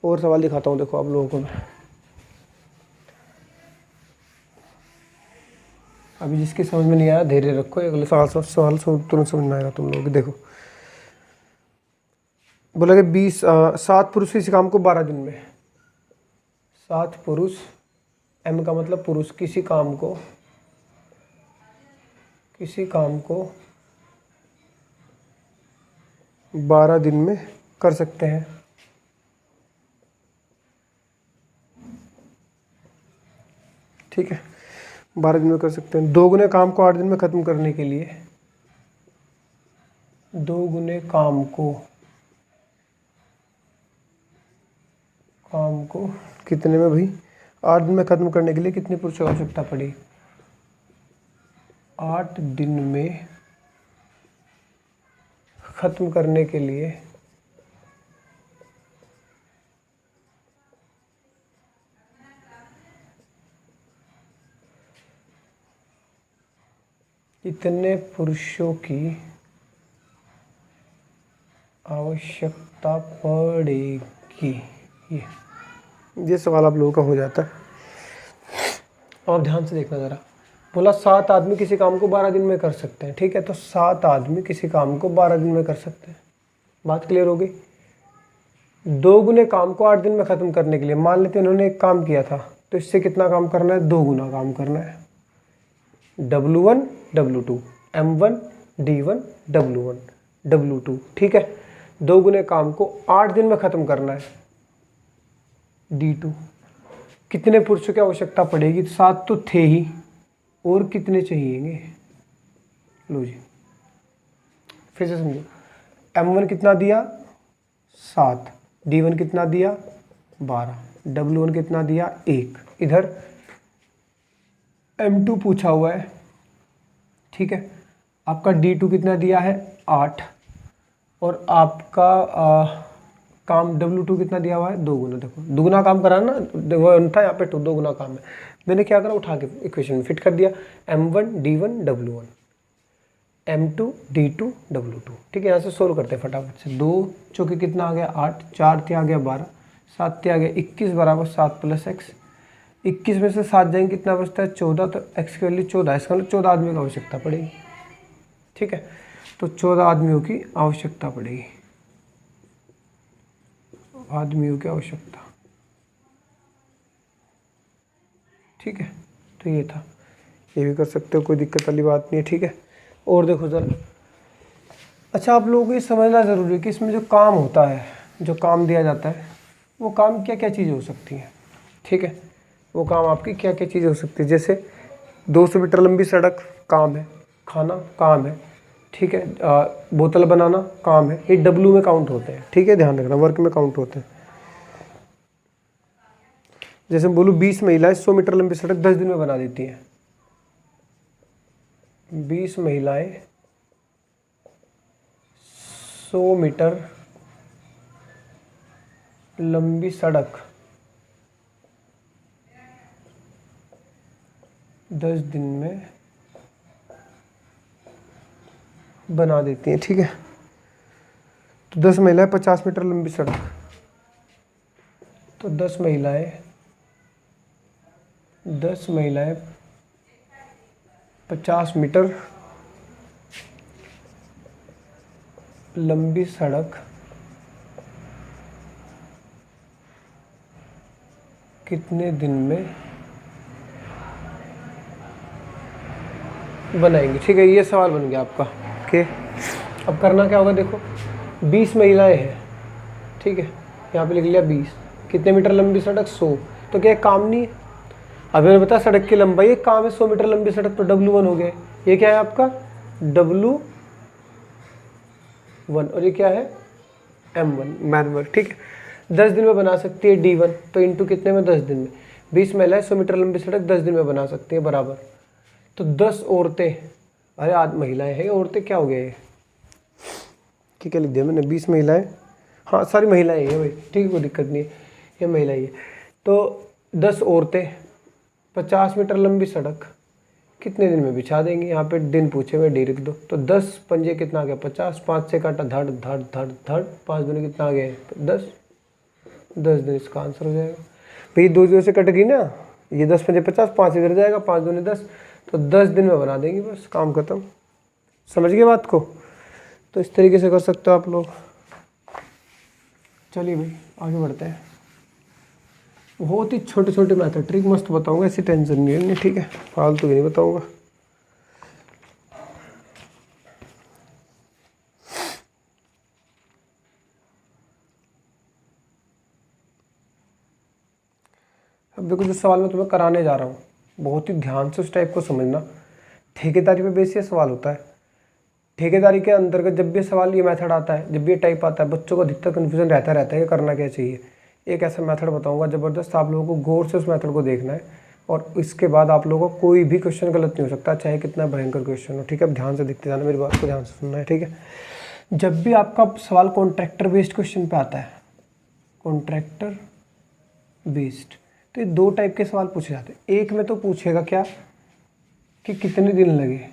Speaker 1: और सवाल दिखाता हूँ, देखो आप लोगों को मैं अभी जिसकी समझ में नहीं आया धैर्य रखो, अगले सवाल तुरंत समझ में आएगा तुम लोग। देखो बोला कि 7 पुरुष किसी काम को 12 दिन में, 7 पुरुष, एम का मतलब पुरुष, किसी काम को 12 दिन में कर सकते हैं। ठीक है, 12 दिन में कर सकते हैं। 2 गुने काम को 8 दिन में खत्म करने के लिए, 2 गुने काम को कितने में भाई, 8 दिन में खत्म करने के लिए कितने पुरुषों की आवश्यकता पड़ी? 8 दिन में खत्म करने के लिए कितने पुरुषों की आवश्यकता पड़ेगी? ये सवाल आप लोगों का हो जाता है। और ध्यान से देखना ज़रा, बोला 7 आदमी किसी काम को 12 दिन में कर सकते हैं, ठीक है। तो 7 आदमी किसी काम को 12 दिन में कर सकते हैं, बात क्लियर हो गई। 2 गुने काम को 8 दिन में ख़त्म करने के लिए, मान लेते हैं उन्होंने एक काम किया था, तो इससे कितना काम करना है? 2 गुना काम करना है। W1 W2, M1 D1 W1 W2, ठीक है। 2 गुने काम को 8 दिन में ख़त्म करना है, D2। कितने पुरुषों की आवश्यकता पड़ेगी? 7 तो थे ही, और कितने चाहिएंगे? लो जी, फिर से समझो। M1 कितना दिया? 7, D1 कितना दिया? 12, W1 कितना दिया? 1। इधर M2 पूछा हुआ है, ठीक है। आपका D2 कितना दिया है? 8, और आपका काम W2 कितना दिया हुआ है? 2 गुना। देखो दुगुना काम करा ना, वो था यहाँ पे 2 गुना काम है। मैंने क्या करा, उठा के इक्वेशन में फिट कर दिया, M1 D1 W1, M2 D2 W2, ठीक है। यहाँ से सोल्व करते हैं फटाफट से। 2 चौके कितना आ गया? 8, 4 थे आ गया 12, 7 थे आ गया 21 बराबर 7 + x। 21 में से 7 जाएंगे कितना बचता है? 14। तो x की वैल्यू 14 है, इसका मतलब 14 आदमियों की आवश्यकता पड़ेगी, ठीक है। तो 14 आदमियों की आवश्यकता पड़ेगी, आदमियों की आवश्यकता, ठीक है। तो ये था, ये भी कर सकते हो, कोई दिक्कत वाली बात नहीं है, ठीक है। और देखो ज़रा, अच्छा आप लोगों को ये समझना ज़रूरी है कि इसमें जो काम होता है, जो काम दिया जाता है, वो काम क्या क्या चीज़ें हो सकती हैं, ठीक है। वो काम आपकी क्या क्या चीज़ें हो सकती है। जैसे 200 मीटर लंबी सड़क काम है, खाना काम है, ठीक है, बोतल बनाना काम है। ये W में काउंट होते हैं, ठीक है, ध्यान रखना, वर्क में काउंट होते हैं। जैसे बोलूँ 20 महिलाएं 100 मीटर लंबी सड़क 10 दिन में बना देती हैं। 20 महिलाएं 100 मीटर लंबी सड़क 10 दिन में बना देती हैं, ठीक है। तो 10 महिलाएं 50 मीटर लंबी सड़क, तो 10 महिलाएं 50 मीटर लंबी सड़क कितने दिन में बनाएंगे, ठीक है। ये सवाल बन गया आपका कि अब करना क्या होगा। देखो 20 महिलाएं हैं, ठीक है, यहाँ पे लिख लिया 20, कितने मीटर लंबी सड़क? 100। तो क्या काम नहीं है? अब मैंने बताया सड़क की लंबाई एक काम है, 100 मीटर लंबी सड़क, तो W1 हो गया। ये क्या है आपका? W1, और ये क्या है? M1 मैनुअल, ठीक है। 10 दिन में बना सकती है D1, तो इंटू कितने में? 10 दिन में। 20 महिलाएं 100 मीटर लंबी सड़क 10 दिन में बना सकती हैं बराबर। तो 10 औरतें, अरे आज महिलाएं हैं औरतें क्या हो गया ये, क्या लिख दिया मैंने, 20 महिलाएं, हाँ सारी महिलाएं हैं भाई, ठीक है कोई दिक्कत नहीं है, ये महिलाएं है। तो 10 औरतें 50 मीटर लंबी सड़क कितने दिन में बिछा देंगी, यहाँ पे दिन पूछे हुए, डी लिख दो। तो 10 पंजे कितना आ गया 50, 5 से काटा धड़ धड़ धड़ धड़, 5 दूनी कितना आ गया 10, 10 दिन इसका आंसर हो जाएगा भाई। 2 0 से कट गई ना, ये 10 पंजे 50, 5 इधर जाएगा, 5 दूनी 10, तो 10 दिन में बना देंगी, बस काम खत्म। समझ गए बात को? तो इस तरीके से कर सकते हो आप लोग। चलिए भाई आगे बढ़ते हैं। बहुत ही छोटे छोटे मैथड ट्रिक मस्त बताऊंगा, ऐसी टेंशन नहीं है, ठीक है, फालतू भी नहीं बताऊंगा। अब देखो जो सवाल मैं तुम्हें कराने जा रहा हूँ, बहुत ही ध्यान से उस टाइप को समझना। ठेकेदारी पे बेस ये सवाल होता है। ठेकेदारी के अंतर्गत जब भी सवाल ये मेथड आता है, जब भी ये टाइप आता है, बच्चों को अधिकतर कन्फ्यूजन रहता है कि करना क्या चाहिए। एक ऐसा मेथड बताऊंगा ज़बरदस्त, आप लोगों को गौर से उस मेथड को देखना है, और इसके बाद आप लोगों को कोई भी क्वेश्चन गलत नहीं हो सकता, चाहे कितना भयंकर क्वेश्चन हो, ठीक है। अब ध्यान से देखते जाना, मेरी बात को ध्यान से सुनना है, ठीक है। जब भी आपका सवाल कॉन्ट्रैक्टर बेस्ड क्वेश्चन पे आता है, कॉन्ट्रैक्टर बेस्ड, तो ये 2 टाइप के सवाल पूछे जाते हैं। एक में तो पूछेगा क्या कि कितने दिन लगे,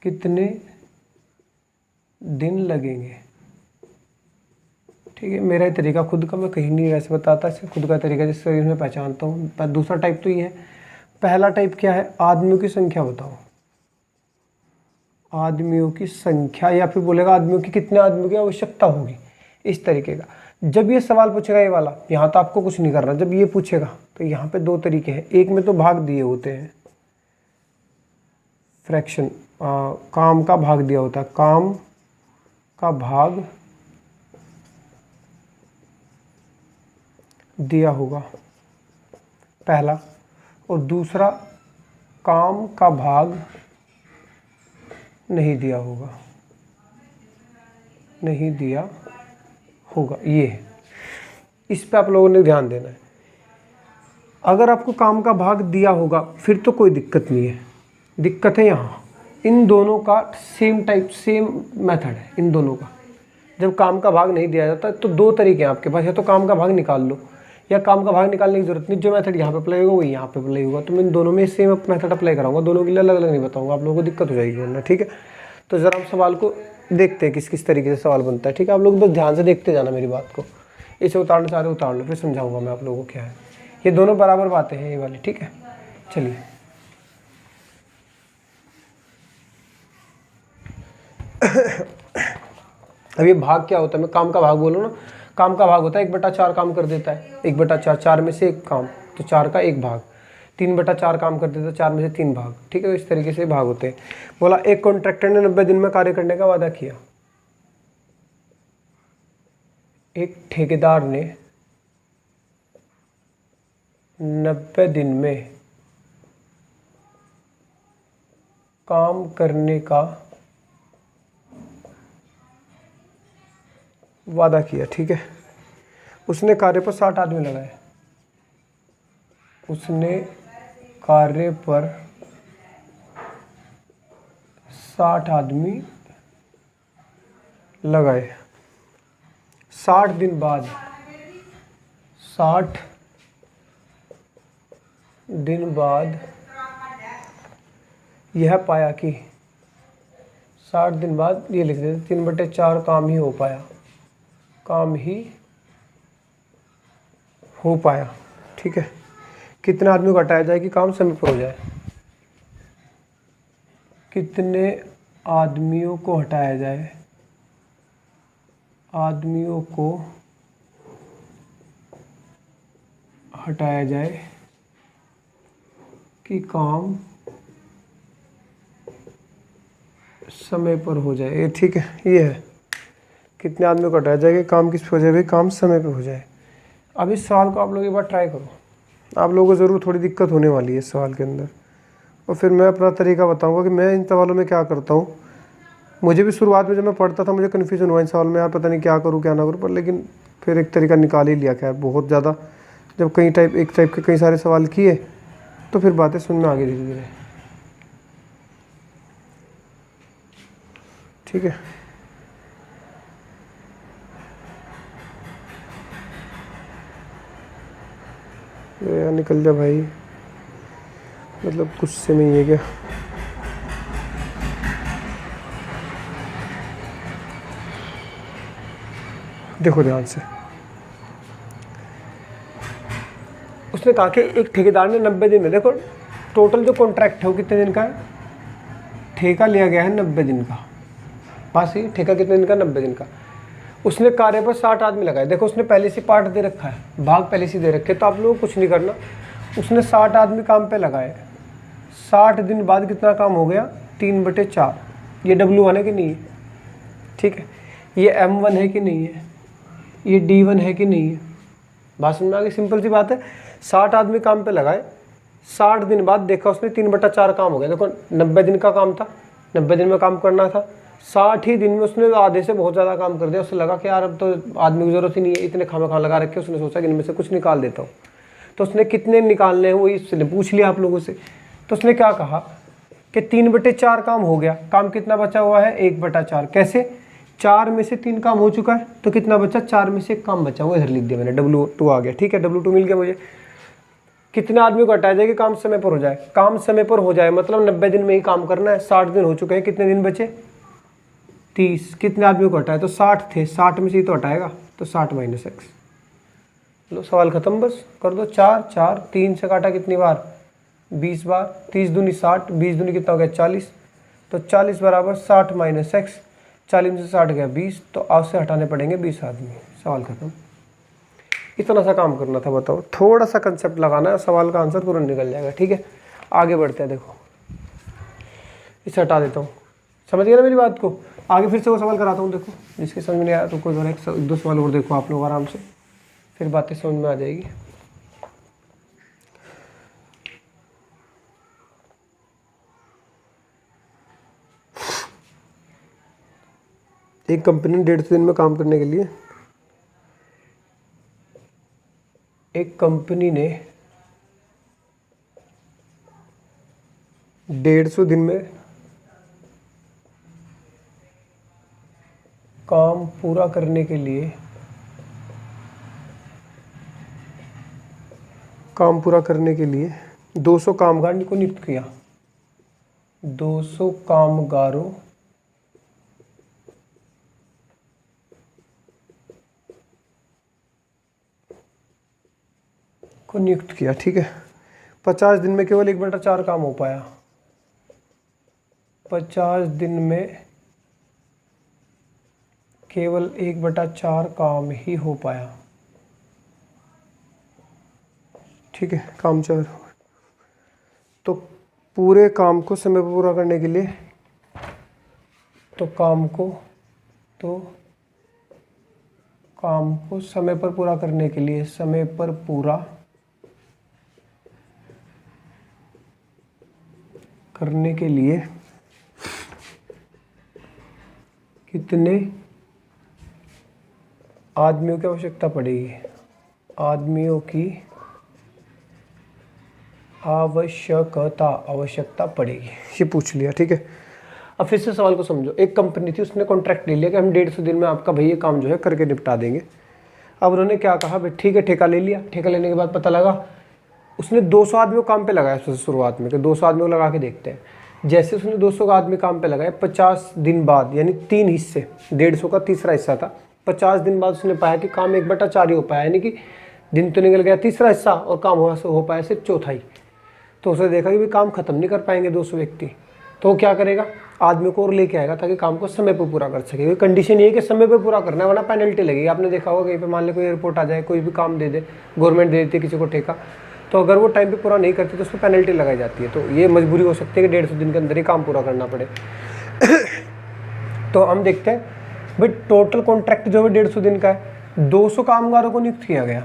Speaker 1: कितने दिन लगेंगे, ठीक है। मेरा ही तरीका खुद का, मैं कहीं नहीं ऐसे बताता, इसे खुद का तरीका जिससे मैं पहचानता हूँ। दूसरा टाइप तो ये है। पहला टाइप क्या है, आदमियों की संख्या बताओ, आदमियों की संख्या, या फिर बोलेगा आदमियों की, कितने आदमियों की आवश्यकता होगी, इस तरीके का। जब ये सवाल पूछेगा ये वाला, यहाँ तो आपको कुछ नहीं करना। जब ये पूछेगा तो यहाँ पे 2 तरीके हैं। एक में तो भाग दिए होते हैं, फ्रैक्शन, काम का भाग दिया होता है, काम का भाग दिया होगा पहला, और दूसरा काम का भाग नहीं दिया होगा, नहीं दिया होगा, ये है। इस पे आप लोगों ने ध्यान देना है। अगर आपको काम का भाग दिया होगा फिर तो कोई दिक्कत नहीं है। दिक्कत है यहाँ, इन दोनों का सेम टाइप, सेम मेथड है इन दोनों का। जब काम का भाग नहीं दिया जाता तो 2 तरीके हैं आपके पास, या तो काम का भाग निकाल लो, या काम का भाग निकालने की जरूरत नहीं, जो मेथड यहाँ पे अप्लाई होगा वही यहाँ पे अप्लाई होगा। तो मैं इन दोनों में सेम मेथड अप्लाई कराऊंगा, दोनों के लिए अलग अलग नहीं बताऊंगा, आप लोगों को दिक्कत हो जाएगी वरना, ठीक है। तो ज़रा हम सवाल को देखते हैं किस किस तरीके से सवाल बनता है, ठीक है। आप लोग बस ध्यान से देखते जाना मेरी बात को, इसे उतारने सारे उतार लो, फिर समझाऊंगा मैं आप लोगों को क्या है। ये दोनों बराबर बातें हैं ये वाली, ठीक है। चलिए अब ये भाग क्या होता है, मैं काम का भाग बोलूँ ना, काम का भाग होता है 1/4 काम कर देता है, 1/4, 4 में से 1 काम, तो 4 का 1 भाग। 3/4 काम कर देता है, 4 में से 3 भाग, ठीक है। तो इस तरीके से भाग होते हैं। बोला एक कॉन्ट्रैक्टर ने 90 दिन में कार्य करने का वादा किया। एक ठेकेदार ने 90 दिन में काम करने का वादा किया, ठीक है। उसने कार्य पर 60 आदमी लगाए, उसने कार्य पर 60 आदमी लगाए। 60 दिन बाद, 60 दिन बाद यह पाया कि 60 दिन बाद ये लिख देते 3/4 काम ही हो पाया, काम ही हो पाया, ठीक है। कितने आदमियों को हटाया जाए कि काम समय पर हो जाए, कितने आदमियों को हटाया जाए, आदमियों को हटाया जाए कि काम समय पर हो जाए, ये ठीक है। ये है कितने आदमियों को हटाया जाए कि काम किस पे हो जाए, भाई काम समय पे हो जाए। अब इस सवाल को आप लोग एक बार ट्राई करो, आप लोगों को ज़रूर थोड़ी दिक्कत होने वाली है इस सवाल के अंदर, और फिर मैं अपना तरीका बताऊंगा कि मैं इन सवालों में क्या करता हूँ। मुझे भी शुरुआत में जब मैं पढ़ता था मुझे कन्फ्यूजन हुआ इन सवाल में, यार पता नहीं क्या करूँ क्या ना करूँ, पर लेकिन फिर एक तरीका निकाल ही लिया। खैर बहुत ज़्यादा जब एक टाइप के कई सारे सवाल किए तो फिर बातें समझ में आ गई धीरे धीरे। ठीक है, यार निकल जा भाई, मतलब गुस्से में ही है क्या? देखो ध्यान से, उसने कहा कि एक ठेकेदार ने 90 दिन में, देखो टोटल जो कॉन्ट्रैक्ट है वो कितने दिन का है? ठेका लिया गया है 90 दिन का। पास ही ठेका कितने दिन का? 90 दिन का। उसने कार्य पर 60 आदमी लगाए। देखो उसने पहले से पार्ट दे रखा है, भाग पहले से दे रखे, तो आप लोगों को कुछ नहीं करना। उसने 60 आदमी काम पे लगाए। 60 दिन बाद कितना काम हो गया? 3/4। ये W1 है कि नहीं है? ठीक है, ये M1 है कि नहीं है? ये D1 है कि नहीं है? बात समझ में आ गई? सिंपल सी बात है। 60 आदमी काम पे लगाए, 60 दिन बाद देखा उसने 3/4 काम हो गया। देखो 90 दिन का काम था, 90 दिन में काम करना था, 60 ही दिन में उसने आधे से बहुत ज़्यादा काम कर दिया। उससे लगा कि यार अब तो आदमी की ज़रूरत ही नहीं है, इतने खामा लगा रखे। उसने सोचा कि इनमें से कुछ निकाल देता हूँ। तो उसने कितने निकालने हैं वही इसने पूछ लिया आप लोगों से। तो उसने क्या कहा कि 3/4 काम हो गया। काम कितना बचा हुआ है? 1/4। कैसे? 4 में से 3 काम हो चुका है, तो कितना बचा? 4 में से 1 काम बचा। वो इधर लिख दिया मैंने, W2 आ गया। ठीक है, W2 मिल गया मुझे। कितने आदमी को हटाया जाए कि काम समय पर हो जाए? काम समय पर हो जाए मतलब 90 दिन में ही काम करना है। 60 दिन हो चुके हैं, कितने दिन बचे? 30। कितने आदमी को हटाया? तो 60 थे, 60 में से ही तो हटाएगा, तो 60 - x। लो सवाल खत्म, बस कर दो। 4 3 से काटा कितनी बार? 20 बार। 30 दूनी 60, 20 दूनी कितना हो गया? 40। तो 40 बराबर 60 - x। 40 में से 60 गया 20, तो आप से हटाने पड़ेंगे 20 आदमी। सवाल खत्म। इतना सा काम करना था, बताओ। थोड़ा सा कंसेप्ट लगाना है, सवाल का आंसर तुरंत निकल जाएगा। ठीक है, आगे बढ़ते हैं। देखो इसे हटा देता हूँ, समझ गए ना मेरी बात को? आगे फिर से वो सवाल कराता हूँ। देखो जिसके समझ में नहीं आया तो कोई बार 1-2 सवाल और देखो आप लोग आराम से, फिर बातें समझ में आ जाएगी। एक कंपनी ने 150 दिन में काम करने के लिए, एक कंपनी ने 150 दिन में काम पूरा करने के लिए 200 कामगार को नियुक्त किया। 200 कामगारों को नियुक्त किया। ठीक है, 50 दिन में केवल 1/4 काम हो पाया। 50 दिन में केवल 1/4 काम ही हो पाया। ठीक है, काम 4। तो पूरे काम को समय पर पूरा करने के लिए, काम को समय पर पूरा करने के लिए, समय पर पूरा करने के लिए कितने आदमियों की आवश्यकता पड़ेगी? आदमियों की आवश्यकता पड़ेगी, ये पूछ लिया। ठीक है, अब फिर से सवाल को समझो। एक कंपनी थी, उसने कॉन्ट्रैक्ट ले लिया कि हम 150 दिन में आपका भैया काम जो है करके निपटा देंगे। अब उन्होंने क्या कहा, भाई ठीक है, ठेका ले लिया। ठेका लेने के बाद पता लगा उसने 200 आदमी को काम पे लगाया। शुरुआत में कि 200 आदमी को लगा के देखते हैं। जैसे उसने 200 आदमी काम पे लगाए, 50 दिन बाद, यानी 3 हिस्से, 150 का तीसरा हिस्सा था। 50 दिन बाद उसने पाया कि काम 1/4 ही हो पाया, यानी कि दिन तो निकल गया तीसरा हिस्सा और काम हो पाया सिर्फ चौथाई। तो उसने देखा कि भाई काम खत्म नहीं कर पाएंगे 200 व्यक्ति, तो वो क्या करेगा, आदमी को और लेके आएगा ताकि काम को समय पर पूरा कर सके। कंडीशन ये है कि समय पर पूरा करना है, वरना पेनल्टी लगेगी। आपने देखा होगा कहीं पे मान लो कोई एयरपोर्ट आ जाए, कोई भी काम दे दे, गवर्नमेंट दे देती है किसी को ठेका, तो अगर वो टाइम पे पूरा नहीं करती तो उसमें पेनल्टी लगाई जाती है। तो ये मजबूरी हो सकती है कि 150 दिन के अंदर ही काम पूरा करना पड़े। तो हम देखते हैं भाई टोटल कॉन्ट्रैक्ट जो है 150 दिन का है। 200 कामगारों को नियुक्त किया गया।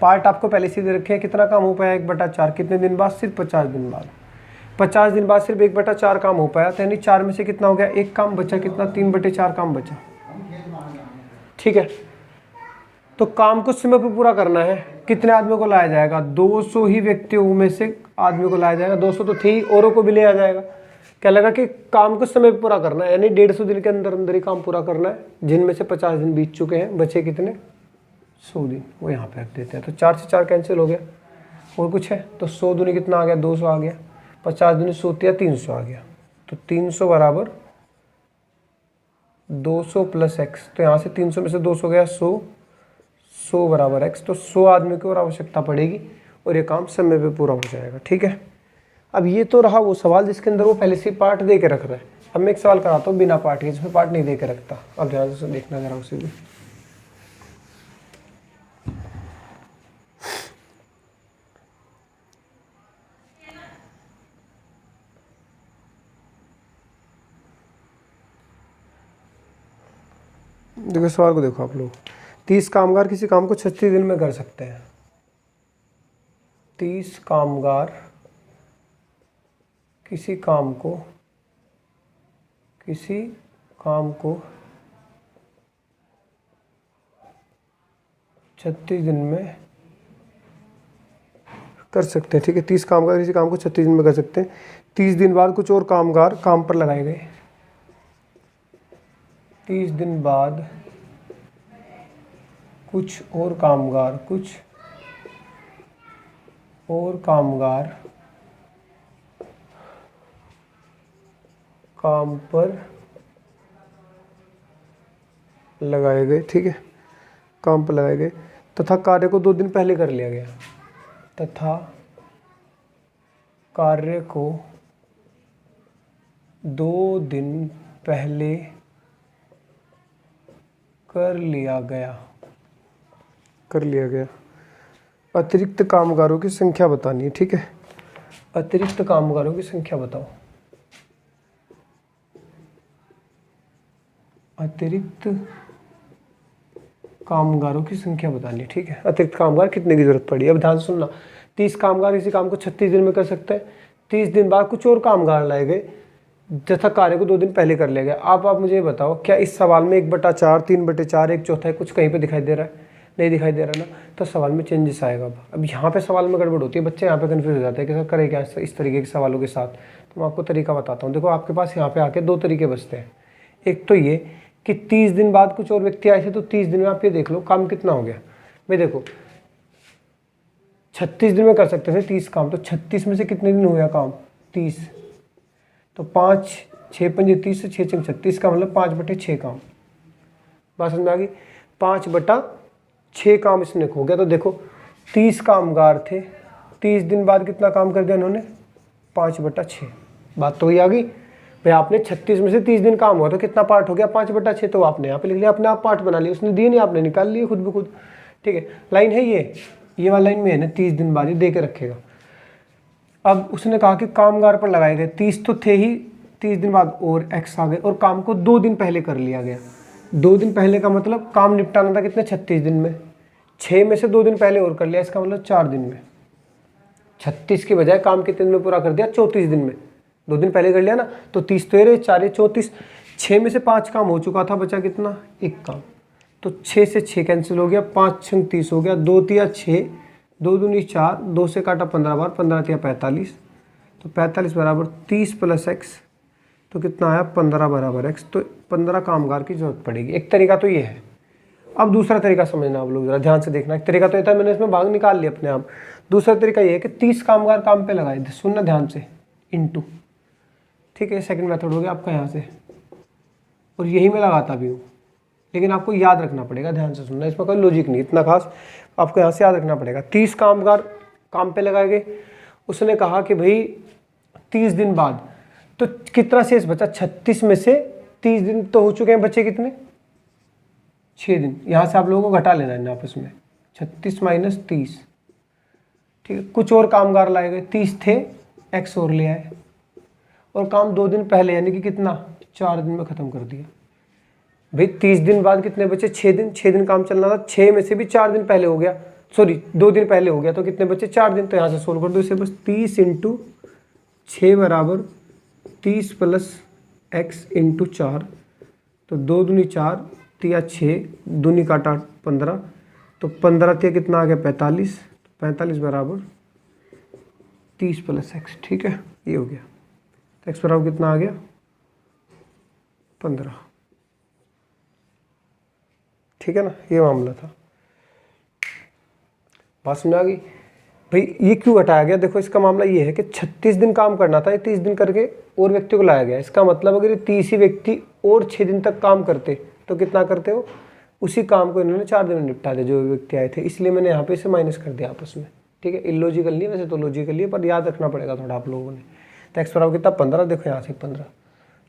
Speaker 1: पार्ट आपको पहले से दे रखे हैं, कितना काम हो पाया 1/4, कितने दिन बाद, सिर्फ 50 दिन बाद। 50 दिन बाद सिर्फ 1/4 काम हो पाया, तो यानी 4 में से कितना हो गया, 1 काम बचा, कितना, 3/4 काम बचा। ठीक है, तो काम को समय पर पूरा करना है, कितने आदमियों को लाया जाएगा, 200 ही व्यक्तियों में से आदमी को लाया जाएगा, 200 तो थे ही, औरों को भी ले आ जाएगा। क्या लगा कि काम को समय पर पूरा करना है, यानी 150 दिन के अंदर अंदर ही काम पूरा करना है, जिनमें से 50 दिन बीत चुके हैं, बचे कितने 100 दिन, वो यहाँ पे रख देते हैं। तो 4 से 4 कैंसिल हो गया, और कुछ है तो 100 दूनी कितना आ गया, 200 आ गया, 50 दूनी 100 दिया, 300 आ गया। तो 300 बराबर 200 प्लस एक्स, तो यहाँ से 300 में से 200 गया 100, 100 बराबर एक्स। तो 100 आदमी की और आवश्यकता पड़ेगी और ये काम समय पे पूरा हो जाएगा। ठीक है, अब ये तो रहा वो सवाल जिसके अंदर वो पहले से पार्ट दे के रख रहा है। अब मैं एक सवाल कराता हूँ बिना पार्ट के, जिसमें पार्ट नहीं दे के रखता। अब ध्यान से देखना जरा उसे भी। देखो सवाल को देखो आप लोग, 30 कामगार किसी काम को 36 दिन में कर सकते हैं। 30 कामगार किसी काम को 36 दिन में कर सकते हैं। ठीक है, 30 कामगार किसी काम को 36 दिन में कर सकते हैं। 30 दिन बाद कुछ और कामगार काम पर लगाए गए। 30 दिन बाद कुछ और कामगार काम पर लगाए गए। ठीक है, काम पर लगाए गए तथा कार्य को 2 दिन पहले कर लिया गया। तथा कार्य को 2 दिन पहले कर लिया गया। अतिरिक्त कामगारों की संख्या बतानी है। ठीक है, अतिरिक्त कामगारों की संख्या बताओ। अतिरिक्त कामगारों की संख्या बतानी है। ठीक है, अतिरिक्त कामगार कितने की जरूरत पड़ी। अब ध्यान से सुनना, 30 कामगार इसी काम को 36 दिन में कर सकते हैं। 30 दिन बाद कुछ और कामगार लाए गए तथा कार्य को 2 दिन पहले कर लिया गया। आप मुझे बताओ, क्या इस सवाल में 1/4, 3/4, 1/4 कुछ कहीं पे दिखाई दे रहा है? नहीं दिखाई दे रहा ना, तो सवाल में चेंजेस आएगा। अब यहाँ पे सवाल में गड़बड़ होती है, बच्चे यहाँ पे कंफ्यूज हो जाते हैं कि सर करे क्या इस तरीके के सवालों के साथ। तो मैं आपको तरीका बताता हूँ। देखो आपके पास यहाँ पे आके 2 तरीके बचते हैं। एक तो ये कि 30 दिन बाद कुछ और व्यक्ति आए थे, तो 30 दिन में आप ये देख लो काम कितना हो गया। भाई देखो 36 दिन में कर सकते थे 30 काम, तो 36 में से कितने दिन हो गया काम 30, तो 5 6 5 30 से 6 6 36 का मतलब 5/6 काम। बात समझ में आ गई? 5/6 काम इसने हो गया। तो देखो 30 कामगार थे, 30 दिन बाद कितना काम कर दिया इन्होंने 5/6। बात तो ही आ गई भाई। आपने 36 में से 30 दिन काम हुआ तो कितना पार्ट हो गया 5/6। तो आपने यहाँ पे लिख लिया, अपने आप पार्ट बना लिया, उसने दिए नहीं, आपने निकाल लिए खुद ब खुद। ठीक है, लाइन है ये वाला लाइन में है ना, 30 दिन बाद ये दे के रखेगा। अब उसने कहा कि कामगार पर लगाए गए 30 तो थे ही, 30 दिन बाद और एक्स आ गए और काम को 2 दिन पहले कर लिया गया। 2 दिन पहले का मतलब काम निपटाना था कितने 36 दिन में, 6 में से 2 दिन पहले और कर लिया, इसका मतलब 4 दिन में। 36 के बजाय काम कितने दिन में पूरा कर दिया 34 दिन में। 2 दिन पहले कर लिया ना, तो 30 तो ये 4 34, 6 में से 5 काम हो चुका था, बचा कितना 1 काम। तो 6 से 6 कैंसिल हो गया, 5 6 30 हो गया, 2 तिया 6, 2 दूनी 4, 2 से काटा 15 बार, 15 तिया 45, तो 45 बराबर 30 प्लस एक्स, तो कितना आया 15 बराबर एक्स। तो 15 कामगार की जरूरत पड़ेगी। एक तरीका तो ये है। अब दूसरा तरीका समझना आप लोग, जरा ध्यान से देखना। एक तरीका तो ये था, मैंने इसमें भाग निकाल लिया अपने आप। दूसरा तरीका ये है कि 30 कामगार काम पे लगाए थे, सुनना ध्यान से, इनटू। ठीक है, सेकंड मेथड हो गया आपका यहाँ से, और यही मैं लगाता भी हूँ, लेकिन आपको याद रखना पड़ेगा, ध्यान से सुनना, इसमें कोई लॉजिक नहीं इतना खास, आपको यहाँ से याद रखना पड़ेगा। 30 कामगार काम पे लगाए गए, उसने कहा कि भाई 30 दिन बाद, तो कितना शेष बचा 36 में से 30 दिन तो हो चुके हैं, बचे कितने 6 दिन। यहाँ से आप लोगों को घटा लेना है आपस में, 36 माइनस 30। ठीक है, कुछ और कामगार लाए गए, 30 थे, एक्स और ले आए, और काम 2 दिन पहले यानी कि कितना 4 दिन में ख़त्म कर दिया। भाई 30 दिन बाद कितने बचे 6 दिन, 6 दिन काम चलना था, 6 में से भी 4 दिन पहले हो गया, सॉरी 2 दिन पहले हो गया, तो कितने बचे 4 दिन। तो यहाँ से सोल्व कर दो इसे, बस 30 × 6 बराबर 30 प्लस एक्स इंटू 4, तो 2 दूनी 4 तिया 6, दूनी काटा 15, तो 15 × कितना आ गया 45, 45 बराबर 30 + x, ठीक है, ये हो गया। तो x बराबर कितना आ गया 15, ठीक है ना, ये मामला था। बात समझ आ गई भाई। ये क्यों हटाया गया, देखो इसका मामला ये है कि 36 दिन काम करना था, ये 30 दिन करके और व्यक्तियों को लाया गया। इसका मतलब अगर ये 30 ही व्यक्ति और 6 दिन तक काम करते तो कितना करते हो, उसी काम को इन्होंने 4 दिन में निपटा दिया जो व्यक्ति आए थे, इसलिए मैंने यहाँ पे इसे माइनस कर दिया आपस में, ठीक है। इलॉजिकल नहीं, वैसे तो लॉजिकल है, पर याद रखना पड़ेगा थोड़ा आप लोगों ने। तो एक्स बराबर कितना 15, देखो यहाँ से 15,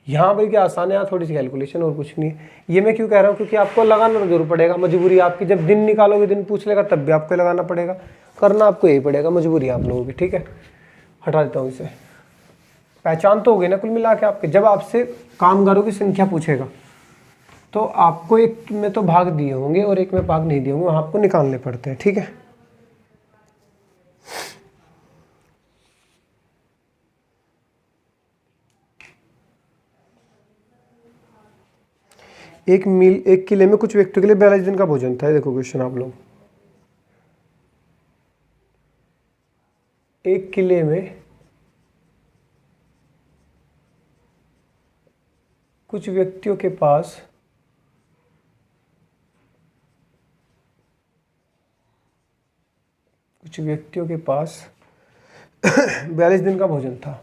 Speaker 1: यहाँ पर क्या आसान है, यहाँ थोड़ी सी कैलकुलेशन और कुछ नहीं है। ये मैं क्यों कह रहा हूँ, क्योंकि आपको लगाना जरूर पड़ेगा, मजबूरी आपकी। जब दिन निकालोगे, दिन पूछ लेगा, तब भी आपको लगाना पड़ेगा, करना आपको यही पड़ेगा, मजबूरी आप लोगों की, ठीक है। हटा देता हूँ इसे। पहचान तो हो गई ना कुल मिला के आपके। जब आपसे कामगारों की संख्या पूछेगा तो आपको एक में तो भाग दिए होंगे और एक में भाग नहीं दिए होंगे, वहाँ आपको निकालने पड़ते हैं, ठीक है। एक किले में कुछ व्यक्तियों के लिए 42 दिन का भोजन था। देखो क्वेश्चन आप लोग, एक किले में कुछ व्यक्तियों के पास 42 दिन का भोजन था।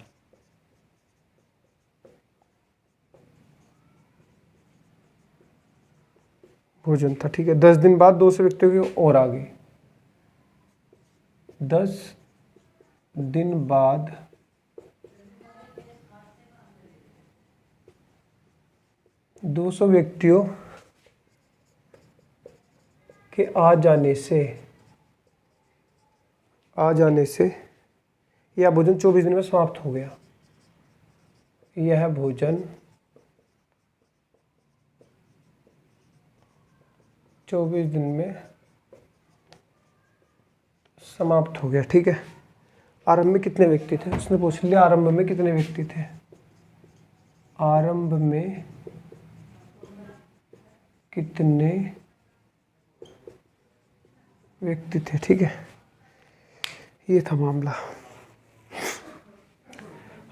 Speaker 1: ठीक है। 10 दिन बाद 200 व्यक्तियों की और आ गई। 10 दिन बाद 200 व्यक्तियों के आ जाने से यह भोजन 24 दिन में समाप्त हो गया। यह भोजन 24 दिन में समाप्त हो गया, ठीक है। आरंभ में कितने व्यक्ति थे, उसने पूछ लिया आरंभ में कितने व्यक्ति थे। आरंभ में कितने व्यक्ति थे, ठीक है, ये था मामला।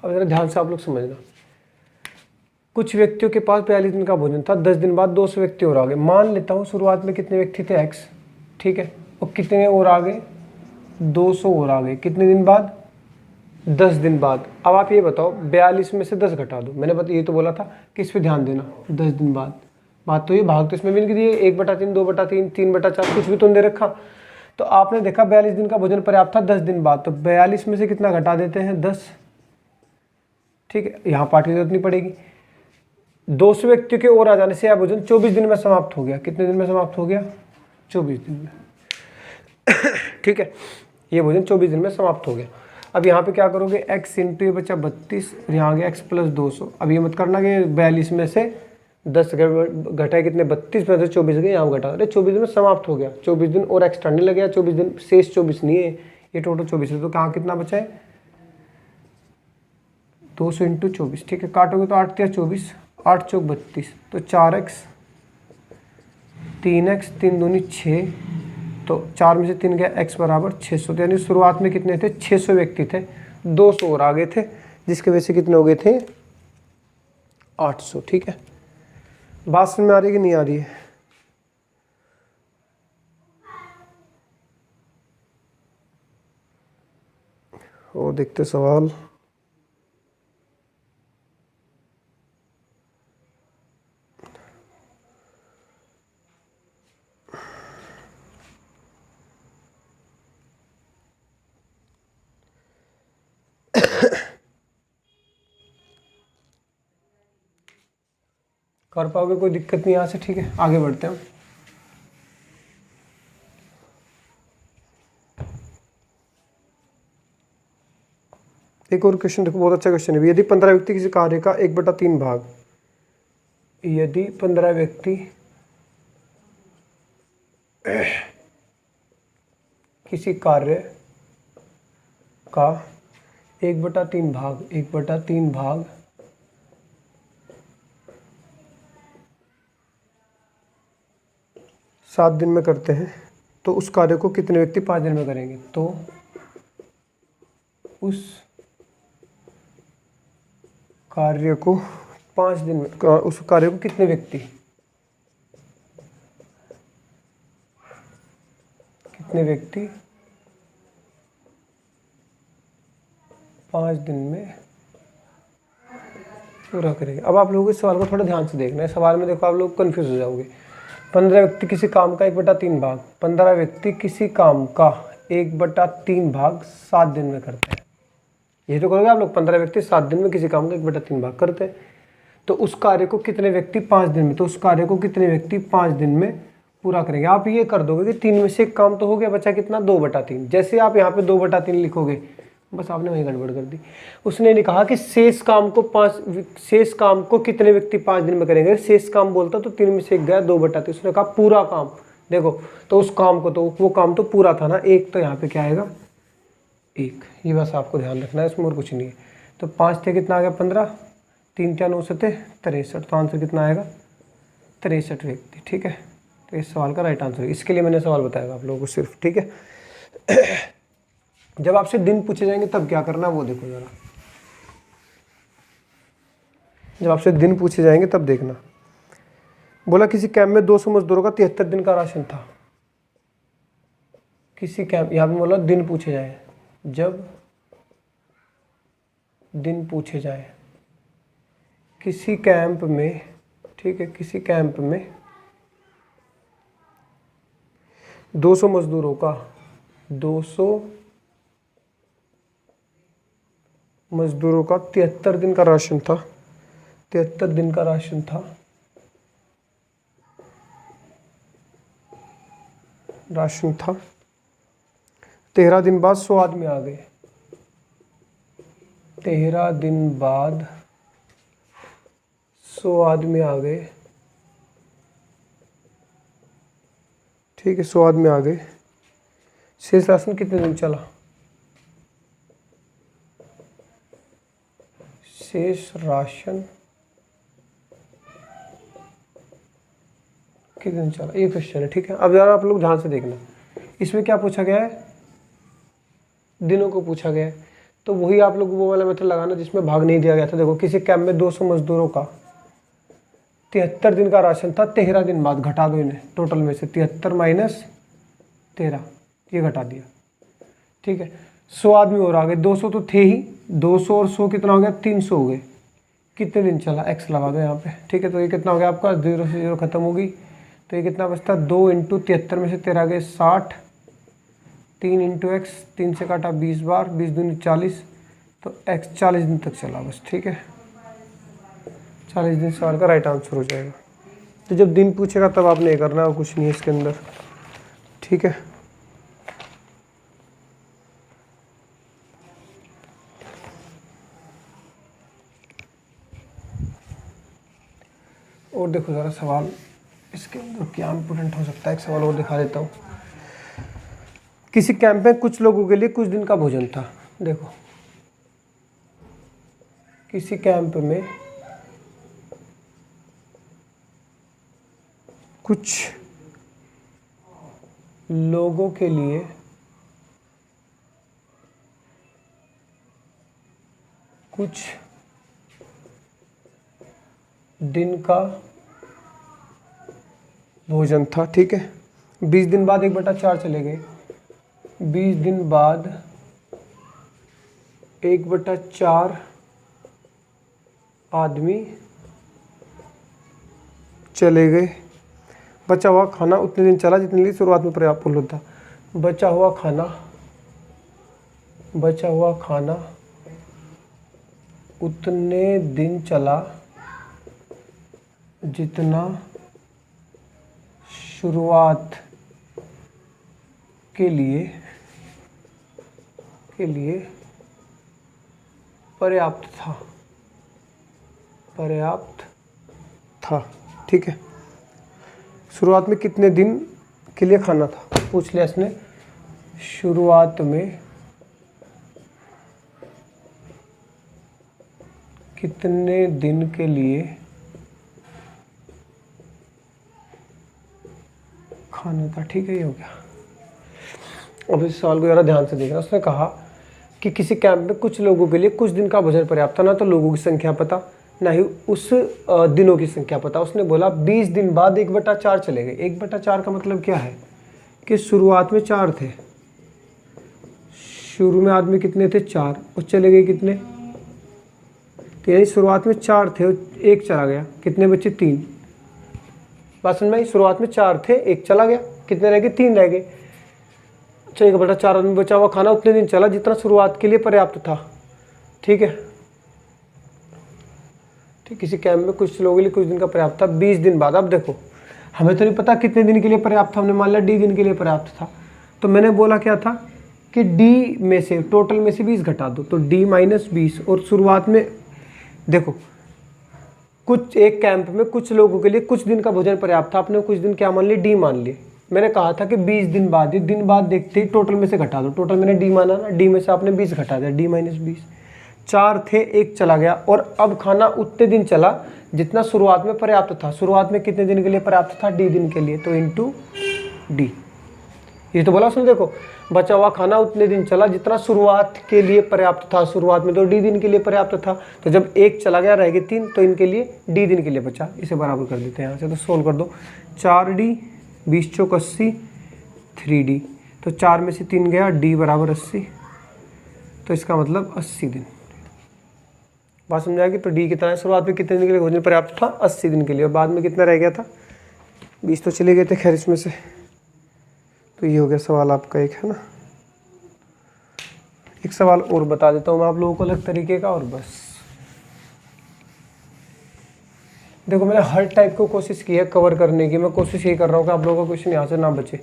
Speaker 1: अब जरा ध्यान से आप लोग समझना। कुछ व्यक्तियों के पास 42 दिन का भोजन था, 10 दिन बाद 200 व्यक्ति और आ गए। मान लेता हूँ शुरुआत में कितने व्यक्ति थे x, ठीक है, और कितने और आ गए 200 और आ गए। कितने दिन बाद, 10 दिन बाद। अब आप ये बताओ 42 में से 10 घटा दो। मैंने ये तो बोला था कि इस पर ध्यान देना, 10 दिन बाद। बात तो ये भाग तो इसमें मिल गई है, 1/3, 2/3, 3/4, कुछ भी तो दे रखा। तो आपने देखा 42 दिन का भोजन पर्याप्त था 10 दिन बाद, तो 42 में से कितना घटा देते हैं 10, ठीक है। यहाँ पार्ट की जरूरत नहीं पड़ेगी। 200 व्यक्तियों के और आ जाने से यह भोजन 24 दिन में समाप्त हो गया। कितने दिन में समाप्त हो गया, 24 दिन में, ठीक है। ये भोजन 24 दिन में समाप्त हो गया। अब यहाँ पे क्या करोगे, x इंटू ये बचा 32 और यहाँ आ गया x + 200। अब ये मत करना कि 42 में से 10 घटाए कितने, 32 में से 24 गए, यहाँ घटा, अरे 24 दिन में समाप्त हो गया। 24 दिन और एक्स्ट्रा नहीं लगे, 24 दिन शेष 24 नहीं है, ये टोटल 24 है। तो कहाँ कितना बचा है, 200 इंटू 24, ठीक है। काटोगे तो 8 × 24, 8 × 4 = 32, तो 4x, 3x, 3 दूनी 6, तो 4 में से 3 गया, x बराबर 600। तो यानी शुरुआत में कितने थे, 600 व्यक्ति थे, 200 और आ गए थे, जिसके वजह से कितने हो गए थे, 800, ठीक है। बात समझ में आ रही है कि नहीं आ रही है। और देखते सवाल। कर पाओगे, कोई दिक्कत नहीं यहाँ से, ठीक है। आगे बढ़ते हैं। एक और क्वेश्चन देखो, बहुत अच्छा क्वेश्चन है। यदि 15 व्यक्ति किसी कार्य का 1/3 भाग, यदि 15 व्यक्ति किसी कार्य का 1/3 भाग 7 दिन में करते हैं, तो उस कार्य को कितने व्यक्ति 5 दिन में करेंगे। तो उस कार्य को 5 दिन में, उस कार्य को कितने व्यक्ति 5 दिन में पूरा करेंगे। अब आप लोगों को इस सवाल को थोड़ा ध्यान से देखना है। सवाल में देखो आप लोग कंफ्यूज हो जाओगे। 15 व्यक्ति किसी काम का 1/3 भाग, 15 व्यक्ति किसी काम का 1/3 भाग 7 दिन में करते हैं। ये तो करोगे आप लोग, 15 व्यक्ति 7 दिन में किसी काम का 1/3 भाग करते हैं। तो उस कार्य को कितने व्यक्ति 5 दिन में, तो उस कार्य को कितने व्यक्ति 5 दिन में पूरा करेंगे। आप ये कर दोगे कि 3 में से एक काम तो हो गया, बचा कितना 2/3। जैसे आप यहाँ पे 2/3 लिखोगे, बस आपने वही गड़बड़ कर दी। उसने नहीं कहा कि शेष काम को कितने व्यक्ति 5 दिन में करेंगे। शेष काम बोलता तो 3 में से एक गया 2/3, उसने कहा पूरा काम। देखो तो उस काम को, तो वो काम तो पूरा था ना, एक, तो यहाँ पे क्या आएगा 1। ये बस आपको ध्यान रखना है, इसमें और कुछ नहीं है। तो 5 थे, कितना आ गया 15, 3 क्या 9 से थे 63, तो आंसर कितना आएगा 63 व्यक्ति। ठीक है, तो इस सवाल का राइट आंसर है। इसके लिए मैंने सवाल बताया आप लोगों को सिर्फ। ठीक है, जब आपसे दिन पूछे जाएंगे तब क्या करना वो देखो जरा। जब आपसे दिन पूछे जाएंगे तब देखना। बोला किसी कैंप में 200 मजदूरों का 73 दिन का राशन था। किसी कैंप, यहाँ पे बोला दिन पूछे जाए, जब दिन पूछे जाए किसी कैंप में, ठीक है, किसी कैंप में 200 मजदूरों का 73 दिन का राशन था। 73 दिन का राशन था। 13 दिन बाद 100 आदमी आ गए। 13 दिन बाद 100 आदमी आ गए। ठीक है, 100 आदमी आ गए। शेष राशन कितने दिन चला। शेष राशन कितने दिन चला, ये क्वेश्चन है। ठीक है, अब जरा आप लोग ध्यान से देखना। इसमें क्या पूछा गया है, दिनों को पूछा गया है। तो वही आप लोग वो वाला मेथड लगाना जिसमें भाग नहीं दिया गया था। देखो किसी कैंप में 200 मजदूरों का 73 दिन का राशन था। 13 दिन बाद घटा दो इन्हें, टोटल में से 73 माइनस 13, ये घटा दिया। ठीक है, 100 आदमी और आ गए। 200 तो थे ही, 200 और 100 कितना हो गया 300 हो गए। कितने दिन चला, एक्स लगा दो यहाँ पे। ठीक है, तो ये कितना हो गया आपका, 0 से 0 खत्म होगी, तो ये कितना बचता 2 × 73 में से 13 गए 60, 3 × x, 3 से काटा 20 बार, 20 दूनी 40, तो x 40 दिन तक चला बस। ठीक है, 40 दिन सवाल का राइट आंसर हो जाएगा। तो जब दिन पूछेगा तब आपने ये करना है, कुछ नहीं है इसके अंदर। ठीक है, और देखो ज़रा सवाल इसके अंदर क्या इम्पोर्टेंट हो सकता है। एक सवाल और दिखा देता हूँ। किसी कैंप में कुछ लोगों के लिए कुछ दिन का भोजन था। देखो किसी कैंप में कुछ लोगों के लिए कुछ दिन का भोजन था। ठीक है, 20 दिन बाद 1/4 चले गए। 20 दिन बाद 1/4 आदमी चले गए। बचा हुआ खाना उतने दिन चला जितने लिए शुरुआत में पर्याप्त उपलब्ध था। बचा हुआ खाना उतने दिन चला जितना शुरुआत के लिए पर्याप्त था। ठीक है, शुरुआत में कितने दिन के लिए खाना था पूछ लिया इसने। शुरुआत में कितने दिन के लिए खाना था। ठीक है, ये हो गया। अब इस सवाल को ज़रा ध्यान से देखना। उसने कहा कि किसी कैंप में कुछ लोगों के लिए कुछ दिन का भोजन पर्याप्त था, ना तो लोगों की संख्या पता ना ही उस दिनों की संख्या पता। उसने बोला 20 दिन बाद 1/4 चले गए। 1/4 का मतलब क्या है कि शुरुआत में 4 थे, शुरू में आदमी कितने थे 4, और चले गए कितने, तो यानी शुरुआत में 4 थे और 1 चला गया, कितने बचे 3। बात समझ में आई? शुरुआत में 4 थे, 1 चला गया, कितने रह गए 3 रह गए। अच्छा 1/4 आदमी बचा हुआ खाना उतने दिन चला जितना शुरुआत के लिए पर्याप्त था। ठीक है, ठीक, किसी कैंप में कुछ लोगों के लिए कुछ दिन का पर्याप्त था 20 दिन बाद। अब देखो हमें तो नहीं पता कितने दिन के लिए पर्याप्त था, हमने मान लिया डी दिन के लिए पर्याप्त था, तो मैंने बोला क्या था कि डी में से टोटल में से 20 घटा दो, तो डी -20। और शुरुआत में देखो कुछ एक कैंप में कुछ लोगों के लिए कुछ दिन का भोजन पर्याप्त था, आपने कुछ दिन क्या मान लिए, डी मान लिए। मैंने कहा था कि 20 दिन बाद, एक दिन बाद देखते ही टोटल में से घटा दो, टोटल मैंने डी माना ना, डी में से आपने 20 घटा दिया, डी -20। 4 थे, 1 चला गया, और अब खाना उतने दिन चला जितना शुरुआत में पर्याप्त था। शुरुआत में कितने दिन के लिए पर्याप्त था, डी दिन के लिए, तो इंटू डी। ये तो बोला उसने, देखो बचा हुआ खाना उतने दिन चला जितना शुरुआत के लिए पर्याप्त था। शुरुआत में तो डी दिन के लिए पर्याप्त था, तो जब 1 चला गया रह गए 3, तो इनके लिए डी दिन के लिए बचा। इसे बराबर कर देते हैं यहाँ से, तो सोल्व कर दो। 4D 20 चौक 80, 3D, तो 4 में से 3 गया, डी बराबर 80, तो इसका मतलब 80 दिन। बात समझ आएगी? तो डी कितना है, शुरुआत में कितने दिन के लिए भोजन पर्याप्त था, 80 दिन के लिए, और बाद में कितना रह गया था, 20 तो चले गए थे खैर इसमें से। तो ये हो गया सवाल आपका एक, है ना। एक सवाल और बता देता हूँ मैं आप लोगों को अलग तरीके का, और बस देखो मैंने हर टाइप को कोशिश की है कवर करने की। मैं कोशिश यही कर रहा हूँ कि आप लोगों का क्वेश्चन यहाँ से ना बचे,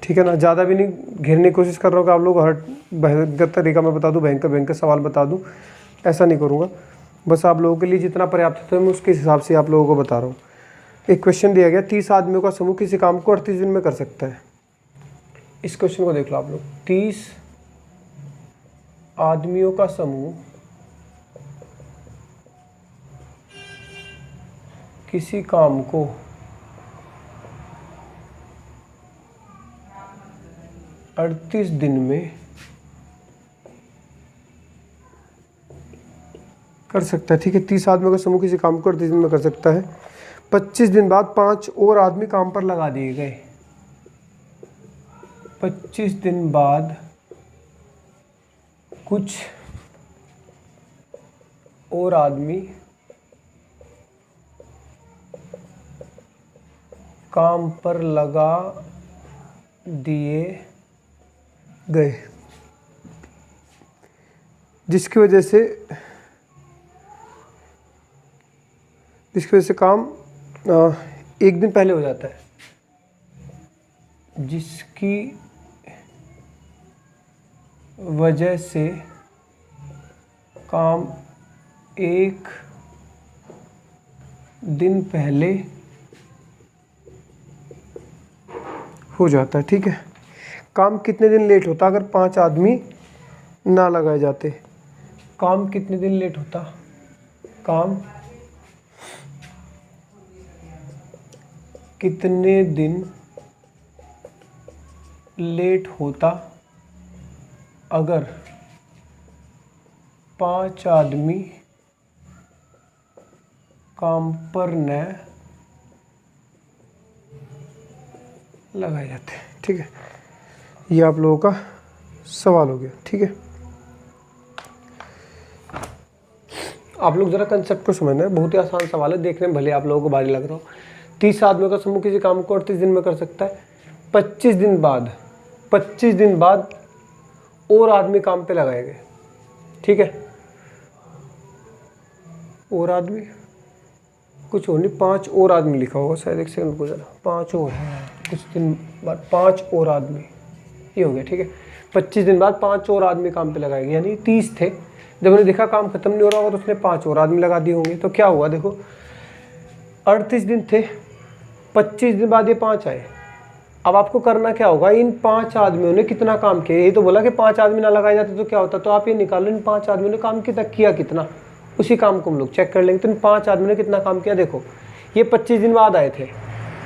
Speaker 1: ठीक है ना। ज़्यादा भी नहीं घेरने की कोशिश कर रहा हूँ कि आप लोग हर भयंकर तरीका मैं बता दूँ, भयंकर सवाल बता दूँ, ऐसा नहीं करूँगा। बस आप लोगों के लिए जितना पर्याप्त है मैं उसके हिसाब से आप लोगों को बता रहा हूँ। एक क्वेश्चन दिया गया, 30 आदमियों का समूह किसी काम को 38 दिन में कर सकता है। इस क्वेश्चन को देख लो आप लोग। 30 आदमियों का समूह किसी काम को 38 दिन में कर सकता है, ठीक है। 30 आदमियों का समूह किसी काम को 38 दिन में कर सकता है। 25 दिन बाद 5 और आदमी काम पर लगा दिए गए। 25 दिन बाद कुछ और आदमी काम पर लगा दिए गए, जिसकी वजह से काम एक दिन पहले हो जाता है, जिसकी वजह से काम एक दिन पहले हो जाता है, ठीक है। काम कितने दिन लेट होता अगर 5 आदमी ना लगाए जाते? काम कितने दिन लेट होता? काम कितने दिन लेट होता अगर 5 आदमी काम पर न लगाए जाते, ठीक है। ये आप लोगों का सवाल हो गया, ठीक है। आप लोग जरा कंसेप्ट को समझना है, बहुत ही आसान सवाल है, देखने में भले आप लोगों को भारी लग रहा हो। 30 आदमियों का समूह किसी काम को 38 दिन में कर सकता है। 25 दिन बाद और आदमी काम पे लगाए गए, ठीक है। और आदमी कुछ और नहीं, 5 और आदमी लिखा होगा शायद, एक सेकंड को जरा, 5 और है, कुछ दिन बाद 5 और आदमी, ये हो गया, ठीक है। 25 दिन बाद 5 और आदमी काम पे लगाए गए, यानी 30 थे। जब उन्हें देखा काम खत्म नहीं हो रहा होगा तो उसने 5 और आदमी लगा दिए होंगे। तो क्या हुआ देखो, 38 दिन थे, 25 दिन बाद ये 5 आए। अब आपको करना क्या होगा, इन 5 आदमियों ने कितना काम किया। ये तो बोला कि 5 आदमी ना लगाए जाते तो क्या होता, तो आप ये निकालो इन 5 आदमियों ने काम किया कितना, उसी काम को हम लोग चेक कर लेंगे। तो इन 5 आदमियों ने कितना काम किया, देखो ये 25 दिन बाद आए थे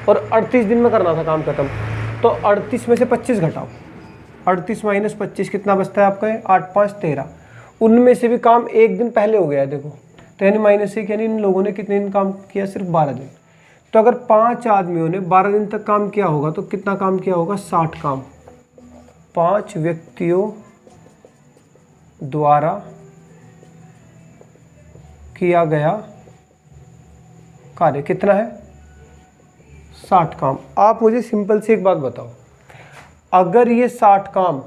Speaker 1: और 38 दिन में करना था काम खत्म, तो 38 में से 25 घटाओ, 38 माइनस 25 कितना बचता है आपका है 8 5 13। उनमें से भी काम एक दिन पहले हो गया है देखो, तो यानी माइनस 1 यानी इन लोगों ने कितने दिन काम किया, सिर्फ 12 दिन। तो अगर 5 आदमियों ने 12 दिन तक काम किया होगा तो कितना काम किया होगा, 60 काम। 5 व्यक्तियों द्वारा किया गया कार्य कितना है, 60 काम। आप मुझे सिंपल सी एक बात बताओ, अगर ये 60 काम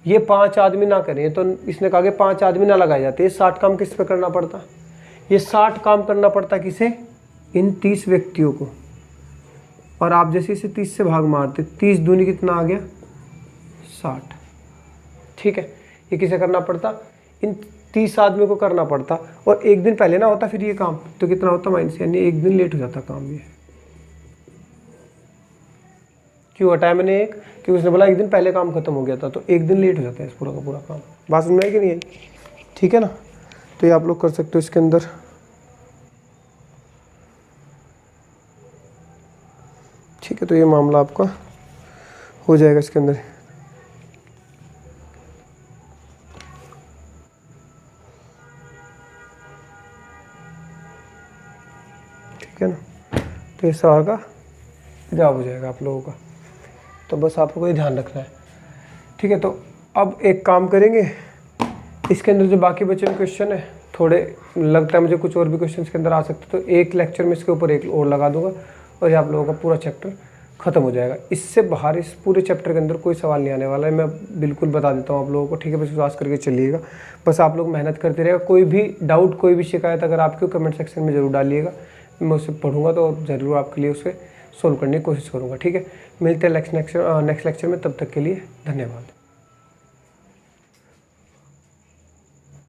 Speaker 1: ये 5 आदमी ना करें, तो इसने कहा कि 5 आदमी ना लगाए जाते, ये 60 काम किस पे करना पड़ता, ये 60 काम करना पड़ता किसे, इन 30 व्यक्तियों को। और आप जैसे इसे 30 से भाग मारते, 30 दूनी कितना आ गया 60। ठीक है, ये किसे करना पड़ता, इन 30 आदमी को करना पड़ता, और एक दिन पहले ना होता फिर ये काम, तो कितना होता माइनस, यानी एक दिन लेट हो जाता काम। ये क्यों हटाया मैंने एक, क्योंकि उसने बोला एक दिन पहले काम खत्म हो गया था, तो एक दिन लेट हो जाता है इस पूरा का पूरा काम। बात समझ में आई कि नहीं आई, ठीक है ना। तो ये आप लोग कर सकते हो इसके अंदर। ठीक है, तो ये मामला आपका हो जाएगा इसके अंदर। ठीक है ना, तो ये सवाल का जवाब हो जाएगा आप लोगों का। तो बस आप लोगों को ये ध्यान रखना है। ठीक है, तो अब एक काम करेंगे, इसके अंदर जो बाकी बचे हुए क्वेश्चन है, थोड़े लगता है मुझे कुछ और भी क्वेश्चन इसके अंदर आ सकते, तो एक लेक्चर में इसके ऊपर एक और लगा दूंगा और ये आप लोगों का पूरा चैप्टर खत्म हो जाएगा। इससे बाहर इस पूरे चैप्टर के अंदर कोई सवाल नहीं आने वाला है, मैं बिल्कुल बता देता हूँ आप लोगों को। ठीक है, बस विश्वास करके चलिएगा, बस आप लोग मेहनत करते रहेगा। कोई भी डाउट, कोई भी शिकायत अगर आपकी कमेंट सेक्शन में ज़रूर डालिएगा, मैं उसे पढ़ूंगा तो ज़रूर आपके लिए उसे सोल्व करने की कोशिश करूँगा। ठीक है, मिलते हैं नेक्स्ट लेक्चर में, तब तक के लिए धन्यवाद।